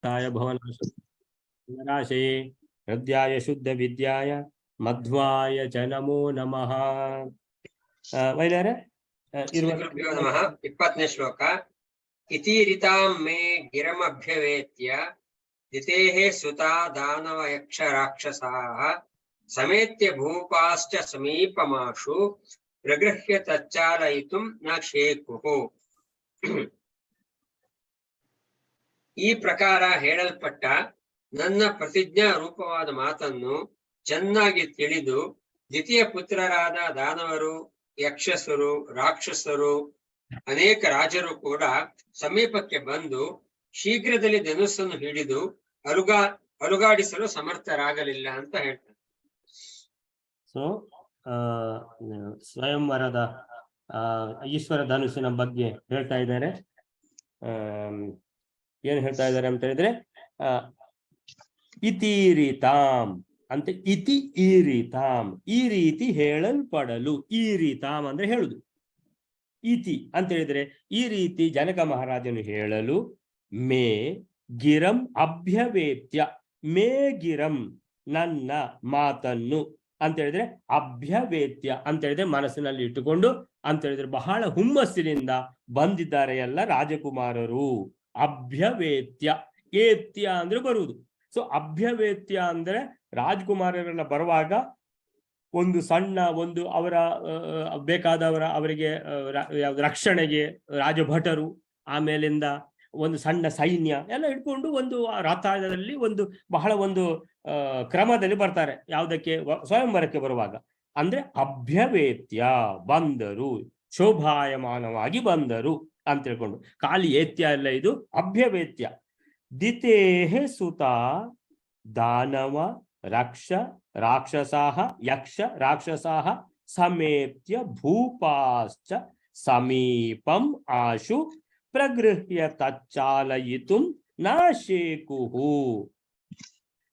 ಸ್ಥಾಯ ಭವನಾಶಯೇ ಹೃದಯಾಯ ಶುದ್ಧ ವಿದ್ಯಾಯ ಮಧ್ವಾಯ ಚ ನಮೋ ನಮಃ. ವೈದ್ಯರೇ ಗುರುಭ್ಯೋ ನಮಃ. 20ನೇ ಶ್ಲೋಕ. ಇತೀರಿತಾಂ ಮೇ ಗಿರಮಭ್ಯವೇತ್ಯ ದಿತೇಃ ಸುತಾ ದಾನವ ಯಕ್ಷ ರಾಕ್ಷಸಾಃ ಸಮೇತ್ಯ ಭೂಪಾಶ್ಚ ಸಮೀಪಮಾಶು ಪ್ರಗೃಹ್ಯ ತಚ್ಚಾಲಯಿತುಂ ನ ಶೇಕುಃ. ಈ ಪ್ರಕಾರ ಹೇಳಲ್ಪಟ್ಟ ನನ್ನ ಪ್ರತಿಜ್ಞಾ ರೂಪವಾದ ಮಾತನ್ನು ಚೆನ್ನಾಗಿ ತಿಳಿದು ದ್ವಿತೀಯ ಪುತ್ರರಾದ ದಾನವರು, ಯಕ್ಷಸರು, ರಾಕ್ಷಸರು, ಅನೇಕ ರಾಜರು ಕೂಡ ಸಮೀಪಕ್ಕೆ ಬಂದು ಶೀಘ್ರದಲ್ಲಿ ಧನುಸ್ಸನ್ನು ಹಿಡಿದು ಅಲುಗಾಡಿಸಲು ಸಮರ್ಥರಾಗಲಿಲ್ಲ ಅಂತ ಹೇಳ್ತಾರೆ. ಸೊ ಸ್ವಯಂವರದ ಈಶ್ವರ ಧನುಸ್ಸಿನ ಬಗ್ಗೆ ಹೇಳ್ತಾ ಇದ್ದಾರೆ. ಏನ್ ಹೇಳ್ತಾ ಇದ್ದಾರೆ ಅಂತ ಹೇಳಿದ್ರೆ ಇತೀರಿತಾಂ ಅಂತ, ಇತಿ ಈರಿತಾಂ, ಈ ರೀತಿ ಹೇಳಲ್ಪಡಲು. ಈರಿತಾಂ ಅಂದ್ರೆ ಹೇಳುದು. ಇತಿ ಅಂತ ಹೇಳಿದ್ರೆ ಈ ರೀತಿ ಜನಕ ಮಹಾರಾಜನು ಹೇಳಲು. ಮೇ ಗಿರಂ ಅಭ್ಯವೇತ್ಯ, ಮೇ ಗಿರಂ ನನ್ನ ಮಾತನ್ನು ಅಂತ ಹೇಳಿದ್ರೆ ಅಭ್ಯವೇತ್ಯ ಅಂತ ಹೇಳಿದ್ರೆ ಮನಸ್ಸಿನಲ್ಲಿ ಇಟ್ಟುಕೊಂಡು ಅಂತ ಹೇಳಿದ್ರೆ ಬಹಳ ಹುಮ್ಮಸ್ಸಿನಿಂದ ಬಂದಿದ್ದಾರೆ ಎಲ್ಲ ರಾಜಕುಮಾರರು. ಅಭ್ಯವೇತ್ಯ, ಏತ್ಯ ಅಂದ್ರೆ ಬರುವುದು. ಸೊ ಅಭ್ಯವೇತ್ಯ ಅಂದ್ರೆ ರಾಜಕುಮಾರರೆಲ್ಲ ಬರುವಾಗ ಒಂದು ಸಣ್ಣ ಒಂದು ಅವರ ಬೇಕಾದವರ ಅವರಿಗೆ ರಕ್ಷಣೆಗೆ ರಾಜಭಟರು, ಆಮೇಲಿಂದ ಒಂದು ಸಣ್ಣ ಸೈನ್ಯ ಎಲ್ಲ ಇಟ್ಕೊಂಡು ಒಂದು ರಥದಲ್ಲಿ ಒಂದು ಬಹಳ ಒಂದು ಕ್ರಮದಲ್ಲಿ ಬರ್ತಾರೆ. ಯಾವುದಕ್ಕೆ? ಸ್ವಯಂವರಕ್ಕೆ ಬರುವಾಗ. ಅಂದ್ರೆ ಅಭ್ಯವೇತ್ಯ ಬಂದರು, ಶೋಭಾಯಮಾನವಾಗಿ ಬಂದರು ಅಂತ ಹೇಳ್ಕೊಂಡು. ಖಾಲಿ ಏತ್ಯ ಎಲ್ಲ, ಇದು ಅಭ್ಯವೇತ್ಯ. ದಿತೇಃ ಸುತ ದಾನವ ರಾಕ್ಷಸಾಃ ಯಕ್ಷ ರಾಕ್ಷಸಾಃ ಸಮೇತ್ಯ ಭೂಪಾಶ್ಚ ಸಮೀಪಂ ಆಶು ಪ್ರಗೃಹ್ಯ ತಚ್ಚಾಲಯಿತುಂ ನ ಶೇಕುಹು.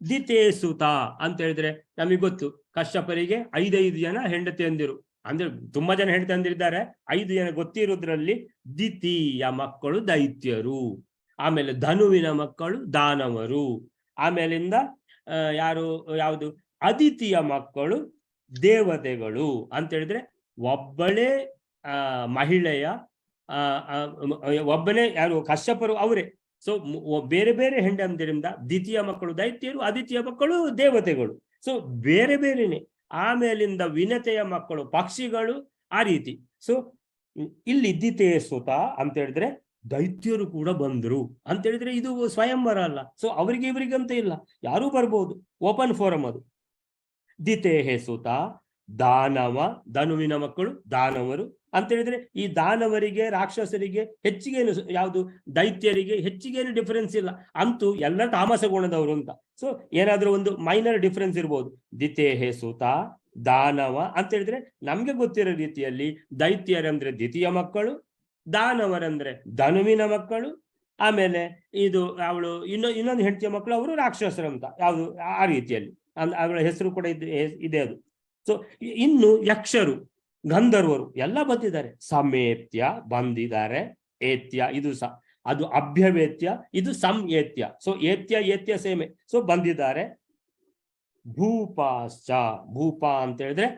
ದಿತೇ ಸುತ ಅಂತ ಹೇಳಿದ್ರೆ ನಮಗೆ ಗೊತ್ತು, ಕಶ್ಯಪರಿಗೆ 5 ಜನ ಹೆಂಡತಿಯಂದಿರು, ಅಂದ್ರೆ ತುಂಬಾ ಜನ ಹೆಂಡತಿಯಂದಿರಿದ್ದಾರೆ. 5 ಜನ ಗೊತ್ತಿರೋದ್ರಲ್ಲಿ ದಿತಿಯ ಮಕ್ಕಳು ದೈತ್ಯರು, ಆಮೇಲೆ ಧನುವಿನ ಮಕ್ಕಳು ದಾನವರು, ಆಮೇಲಿಂದ ಯಾವುದು ಅದಿತಿಯ ಮಕ್ಕಳು ದೇವತೆಗಳು ಅಂತ ಹೇಳಿದ್ರೆ ಒಬ್ಬಳೇ ಮಹಿಳೆಯ ಒಬ್ಬನೇ ಯಾರು ಕಶ್ಯಪರು ಅವರೇ. ಸೊ ಬೇರೆ ಬೇರೆ ಹೆಂಡಂದಿರಿಂದ ದ್ವಿತೀಯ ಮಕ್ಕಳು ದೈತ್ಯರು, ಅದಿತಿಯ ಮಕ್ಕಳು ದೇವತೆಗಳು. ಸೊ ಬೇರೆ ಬೇರೆನೆ. ಆಮೇಲಿಂದ ವಿನತೆಯ ಮಕ್ಕಳು ಪಕ್ಷಿಗಳು, ಆ ರೀತಿ. ಸೊ ಇಲ್ಲಿ ದ್ವಿತೀಯ ಸುತ ಅಂತ ಹೇಳಿದ್ರೆ ದೈತ್ಯರು ಕೂಡ ಬಂದ್ರು ಅಂತ ಹೇಳಿದ್ರೆ ಇದು ಸ್ವಯಂವರ ಅಲ್ಲ. ಸೊ ಅವರಿಗೆ ಇವರಿಗಂತ ಇಲ್ಲ, ಯಾರೂ ಬರ್ಬೋದು, ಓಪನ್ ಫೋರಂ ಅದು. ದಿತೇಃ ಸುತ ದಾನವ, ಧನುವಿನ ಮಕ್ಕಳು ದಾನವರು ಅಂತ ಹೇಳಿದ್ರೆ ಈ ದಾನವರಿಗೆ ರಾಕ್ಷಸರಿಗೆ ಹೆಚ್ಚಿಗೇನು, ಯಾವುದು ದೈತ್ಯರಿಗೆ ಹೆಚ್ಚಿಗೇನು ಡಿಫರೆನ್ಸ್ ಇಲ್ಲ, ಅಂತೂ ಎಲ್ಲ ತಾಮಸ ಗುಣದವರು ಅಂತ. ಸೊ ಏನಾದ್ರೂ ಒಂದು ಮೈನರ್ ಡಿಫರೆನ್ಸ್ ಇರ್ಬೋದು. ದಿತೇಃ ಸುತ ದಾನವ ಅಂತ ಹೇಳಿದ್ರೆ ನಮ್ಗೆ ಗೊತ್ತಿರೋ ರೀತಿಯಲ್ಲಿ ದೈತ್ಯರಂದ್ರೆ ದ್ವಿತೀಯ ಮಕ್ಕಳು, ದಾನವರಂದ್ರೆ ಧನುವಿನ ಮಕ್ಕಳು, ಆಮೇಲೆ ಇದು ಅವಳು ಇನ್ನೊಂದು ಹೆಂಡತಿಯ ಮಕ್ಕಳು ಅವರು ರಾಕ್ಷಸರು ಅಂತ, ಯಾವುದು ಆ ರೀತಿಯಲ್ಲಿ ಅವಳ ಹೆಸರು ಕೂಡ ಇದೆ ಅದು. ಸೊ ಇನ್ನು ಯಕ್ಷರು ಗಂಧರ್ವರು ಎಲ್ಲ ಬಂದಿದ್ದಾರೆ, ಸಮೇತ್ಯ ಬಂದಿದ್ದಾರೆ. ಏತ್ಯ ಇದು ಅದು ಅಭ್ಯವೇತ್ಯ, ಇದು ಏತ್ಯ. ಸೊ ಏತ್ಯ ಸೇಮೆ. ಸೊ ಬಂದಿದ್ದಾರೆ. ಭೂಪಾಶ್ಚ, ಭೂಪ ಅಂತ ಹೇಳಿದ್ರೆ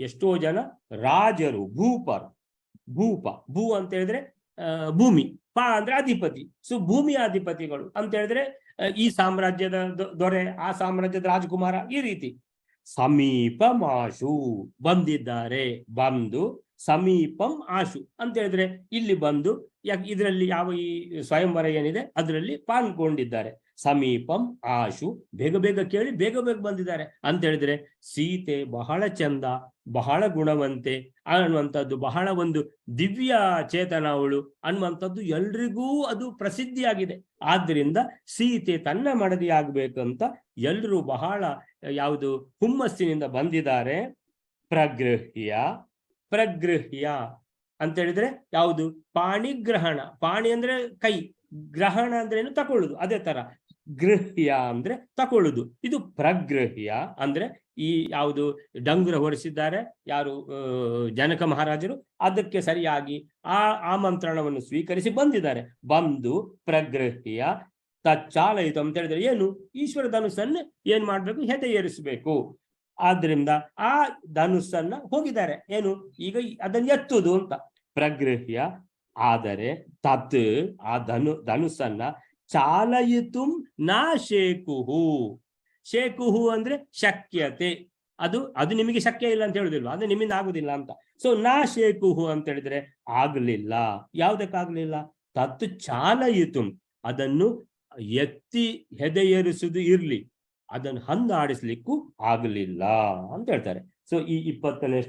ಎಷ್ಟೋ ಜನ ರಾಜರು, ಭೂಪರು. ಭೂ ಅಂತ ಹೇಳಿದ್ರೆ ಭೂಮಿ, ಪ ಅಂದ್ರೆ ಅಧಿಪತಿ. ಸೊ ಭೂಮಿಯ ಅಧಿಪತಿಗಳು ಅಂತ ಹೇಳಿದ್ರೆ ಈ ಸಾಮ್ರಾಜ್ಯದ ದೊರೆ, ಆ ಸಾಮ್ರಾಜ್ಯದ ರಾಜಕುಮಾರ, ಈ ರೀತಿ. ಸಮೀಪಂ ಆಶು ಬಂದಿದ್ದಾರೆ, ಬಂದು ಸಮೀಪಂ ಆಶು ಅಂತ ಹೇಳಿದ್ರೆ ಇಲ್ಲಿ ಬಂದು ಇದರಲ್ಲಿ ಯಾವ ಈ ಸ್ವಯಂವರ ಏನಿದೆ ಅದರಲ್ಲಿ ಪಾಲ್ಗೊಂಡಿದ್ದಾರೆ. ಸಮೀಪಂ ಆಶು, ಬೇಗ ಬೇಗ ಕೇಳಿ ಬೇಗ ಬೇಗ ಬಂದಿದ್ದಾರೆ ಅಂತ ಹೇಳಿದ್ರೆ ಸೀತೆ ಬಹಳ ಚಂದ, ಬಹಳ ಗುಣವಂತೆ ಅನ್ನುವಂಥದ್ದು, ಬಹಳ ಒಂದು ದಿವ್ಯ ಚೇತನ ಅವಳು ಅನ್ನುವಂಥದ್ದು ಎಲ್ರಿಗೂ ಅದು ಪ್ರಸಿದ್ಧಿಯಾಗಿದೆ. ಆದ್ರಿಂದ ಸೀತೆ ತನ್ನ ಮಡದಿ ಆಗ್ಬೇಕಂತ ಎಲ್ರೂ ಬಹಳ ಯಾವುದು ಹುಮ್ಮಸ್ಸಿನಿಂದ ಬಂದಿದ್ದಾರೆ. ಪ್ರಗೃಹ್ಯ ಅಂತ ಹೇಳಿದ್ರೆ ಯಾವುದು? ಪಾಣಿಗ್ರಹಣ. ಪಾಣಿ ಅಂದ್ರೆ ಕೈ, ಗ್ರಹಣ ಅಂದ್ರೆ ಏನು? ತಕೊಳ್ಳುದು. ಅದೇ ತರ ಗೃಹ್ಯ ಅಂದ್ರೆ ತಕೊಳ್ಳುದು. ಇದು ಪ್ರಗೃಹ್ಯ ಅಂದ್ರೆ ಈ ಯಾವುದು ಡಂಗುರ ಹೊರಿಸಿದ್ದಾರೆ ಯಾರು ಜನಕ ಮಹಾರಾಜರು, ಅದಕ್ಕೆ ಸರಿಯಾಗಿ ಆ ಆಮಂತ್ರಣವನ್ನು ಸ್ವೀಕರಿಸಿ ಬಂದಿದ್ದಾರೆ. ಬಂದು ಪ್ರಗೃಹ್ಯ ತಚ್ಚಾಲಯಿತು ಅಂತ ಹೇಳಿದ್ರೆ ಏನು, ಈಶ್ವರ ಧನುಸ್ಸನ್ನು ಏನ್ ಮಾಡ್ಬೇಕು, ಹೆದೆ ಏರಿಸಬೇಕು. ಆದ್ರಿಂದ ಆ ಧನುಸ್ಸನ್ನ ಹೋಗಿದ್ದಾರೆ, ಏನು ಈಗ ಅದನ್ನ ಎತ್ತುದು ಅಂತ ಪ್ರಗೃಹ್ಯ. ಆದರೆ ತತ್ ಆ ಧನುಸ್ಸನ್ನ ಚಾಲಯಿತು ನಾ ಶೇಕುಹು. ಶೇಕುಹು ಅಂದ್ರೆ ಶಕ್ಯತೆ, ಅದು ನಿಮಗೆ ಶಕ್ಯ ಇಲ್ಲ ಅಂತ ಹೇಳುದಿಲ್ಲ, ಅದು ನಿಮ್ಮಿಂದ ಆಗುದಿಲ್ಲ ಅಂತ. ಸೊ ನಾ ಶೇಕುಹು ಅಂತ ಹೇಳಿದ್ರೆ ಆಗ್ಲಿಲ್ಲ. ಯಾವ್ದಕ್ಕಾಗ್ಲಿಲ್ಲ, ತತ್ ಚಾಲಯಿತು, ಅದನ್ನು ಎತ್ತಿ ಹೆದೆಯೇರಿಸುವುದು ಇರ್ಲಿ, ಅದನ್ನು ಹಂದಾಡಿಸ್ಲಿಕ್ಕೂ ಆಗಲಿಲ್ಲ ಅಂತ ಹೇಳ್ತಾರೆ. ಸೊ ಈ 20ನೇ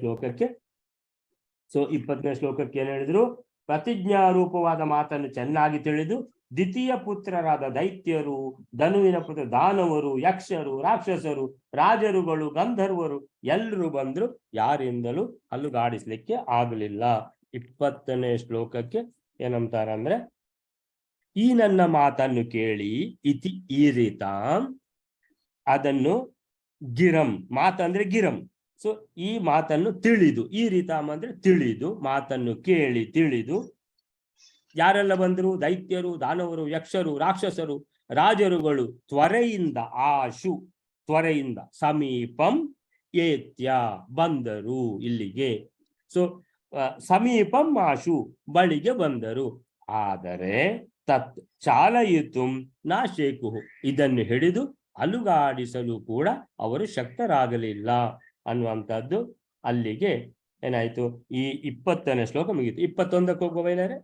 ಶ್ಲೋಕಕ್ಕೆ ಏನ್ ಹೇಳಿದ್ರು, ಪ್ರತಿಜ್ಞಾರೂಪವಾದ ಮಾತನ್ನು ಚೆನ್ನಾಗಿ ತಿಳಿದು ದ್ವಿತೀಯ ಪುತ್ರರಾದ ದೈತ್ಯರು, ಧನುವಿನ ಪುತ್ರ ದಾನವರು, ಯಕ್ಷರು, ರಾಕ್ಷಸರು, ರಾಜರುಗಳು, ಗಂಧರ್ವರು ಎಲ್ಲರೂ ಬಂದ್ರು, ಯಾರಿಂದಲೂ ಹಲ್ಲುಗಾಡಿಸ್ಲಿಕ್ಕೆ ಆಗಲಿಲ್ಲ. 20ನೇ ಶ್ಲೋಕಕ್ಕೆ ಏನಂತಾರಂದ್ರೆ, ಈ ನನ್ನ ಮಾತನ್ನು ಕೇಳಿ ಇತಿ ಈರಿತಾಂ, ಅದನ್ನು ಗಿರಂ, ಮಾತಂದ್ರೆ ಗಿರಂ. ಸೊ ಈ ಮಾತನ್ನು ತಿಳಿದು, ಈ ರೀತಾಮ್ ಅಂದ್ರೆ ತಿಳಿದು, ಮಾತನ್ನು ಕೇಳಿ ತಿಳಿದು ಯಾರೆಲ್ಲ ಬಂದರು, ದೈತ್ಯರು, ದಾನವರು, ಯಕ್ಷರು, ರಾಕ್ಷಸರು, ರಾಜರುಗಳು, ತ್ವರೆಯಿಂದ ಆಶು, ತ್ವರೆಯಿಂದ ಸಮೀಪಂ ಏತ್ಯ ಬಂದರು ಇಲ್ಲಿಗೆ. ಸೊ ಸಮೀಪಂ ಆಶು ಬಳಿಗೆ ಬಂದರು. ಆದರೆ ತತ್ ಚಾಲಯಿತು ನಾ ಶೇಕುಹು, ಇದನ್ನು ಹಿಡಿದು ಅಲುಗಾಡಿಸಲು ಕೂಡ ಅವರು ಶಕ್ತರಾಗಲಿಲ್ಲ ಅನ್ನುವಂಥದ್ದು. ಅಲ್ಲಿಗೆ ಏನಾಯ್ತು, ಈ 20ನೇ ಶ್ಲೋಕ ಮುಗಿತು. 21ಕ್ಕೆ ಹೋಗುವ ಏನಾರೆ,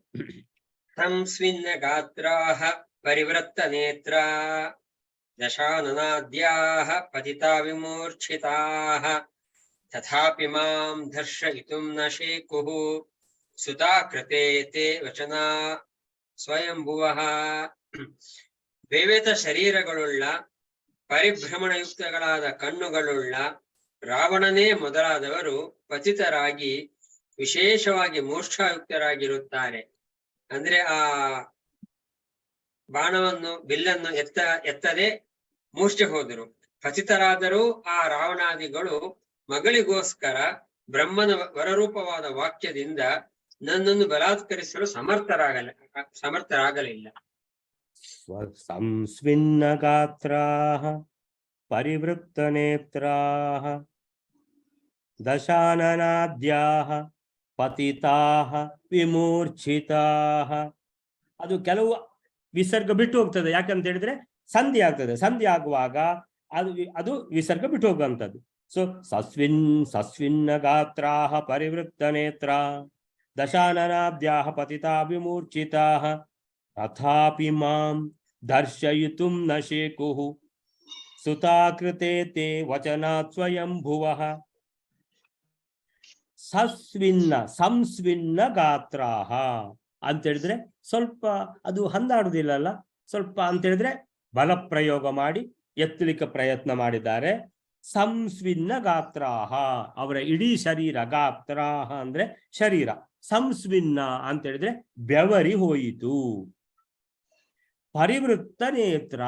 ಸಂಸ್ವಿನ್ನ ಗಾತ್ರಾಹ ಪರಿವೃತ್ತ ನೇತ್ರಾ ದಶಾನನಾದ್ಯಾಹ ಪತಿತಾ ವಿಮೂರ್ಛಿತಾಹ ತಥಾಪಿ ಮಾಂ ದರ್ಶಯಿತುಂ ನ ಶೇಕುಃ ಸುತಾ ಕೃತೆ ತೇ ವಚನಾ ಸ್ವಯಂಭುವಃ. ವಿವಿಧ ಶರೀರಗಳುಳ್ಳ ಪರಿಭ್ರಮಣಯುಕ್ತಗಳಾದ ಕಣ್ಣುಗಳುಳ್ಳ ರಾವಣನೇ ಮೊದಲಾದವರು ಪತಿತರಾಗಿ ವಿಶೇಷವಾಗಿ ಮೂರ್ಛಾಯುಕ್ತರಾಗಿರುತ್ತಾರೆ. ಅಂದ್ರೆ ಆ ಬಾಣವನ್ನು ಬಿಲ್ಲನ್ನು ಎತ್ತದೆ ಮೂರ್ಛೆ ಹೋದರು. ಪತಿತರಾದರೂ ಆ ರಾವಣಾದಿಗಳು ಮಗಳಿಗೋಸ್ಕರ ಬ್ರಹ್ಮನ ವರರೂಪವಾದ ವಾಕ್ಯದಿಂದ ನನ್ನನ್ನು ಬಲಾತ್ಕರಿಸಲು ಸಮರ್ಥರಾಗಲಿಲ್ಲ. ಸಂಸ್ವಿನ್ನ ಗಾತ್ರಾಹ ಪರಿವೃತ್ತ ನೇತ್ರಾಹ ದಶಾನನಾದ್ಯಾಹ ಪತಿತಾಹ ವಿಮೂರ್ಛಿತಾಹ. ಅದು ಕೆಲವು ವಿಸರ್ಗ ಬಿಟ್ಟು ಹೋಗ್ತದೆ, ಯಾಕಂತ ಹೇಳಿದ್ರೆ ಸಂಧಿ ಆಗ್ತದೆ. ಸಂಧಿ ಆಗುವಾಗ ಅದು ವಿಸರ್ಗ ಬಿಟ್ಟು ಹೋಗುವಂಥದ್ದು. ಸೊ ಸಸ್ವಿನ್ನ ಗಾತ್ರಾಹ ಪರಿವೃತ್ತ ನೇತ್ರ ದಶಾನನಾದ್ಯಾಹ ಪತಿತಾ ವಿಮೂರ್ಛಿತಾಹ ತಥಾಪಿ ಮಾಂ ದರ್ಶಯಿತುಂ ನ ಶೇಕುಃ ಸುತಾಕೃತೆ ತೇ ವಚನಾತ್ ಸ್ವಯಂಭುವಃ. ಸಂಸ್ವಿನ್ನ ಗಾತ್ರಾಹ ಅಂತ ಹೇಳಿದ್ರೆ ಸ್ವಲ್ಪ ಅದು ಹಂದಾಡುದಿಲ್ಲಲ್ಲ, ಸ್ವಲ್ಪ ಅಂತ ಹೇಳಿದ್ರೆ ಬಲ ಪ್ರಯೋಗ ಮಾಡಿ ಎತ್ತಲಿಕ್ಕೆ ಪ್ರಯತ್ನ ಮಾಡಿದ್ದಾರೆ. ಸಂಸ್ವಿನ್ನ ಗಾತ್ರಾಹ, ಅವರ ಇಡೀ ಶರೀರ, ಗಾತ್ರಾಹ ಅಂದ್ರೆ ಶರೀರ, ಸಂಸ್ವಿನ್ನ ಅಂತ ಹೇಳಿದ್ರೆ ಬೆವರಿ ಹೋಯಿತು. ಪರಿವೃತ್ತ ನೇತ್ರ,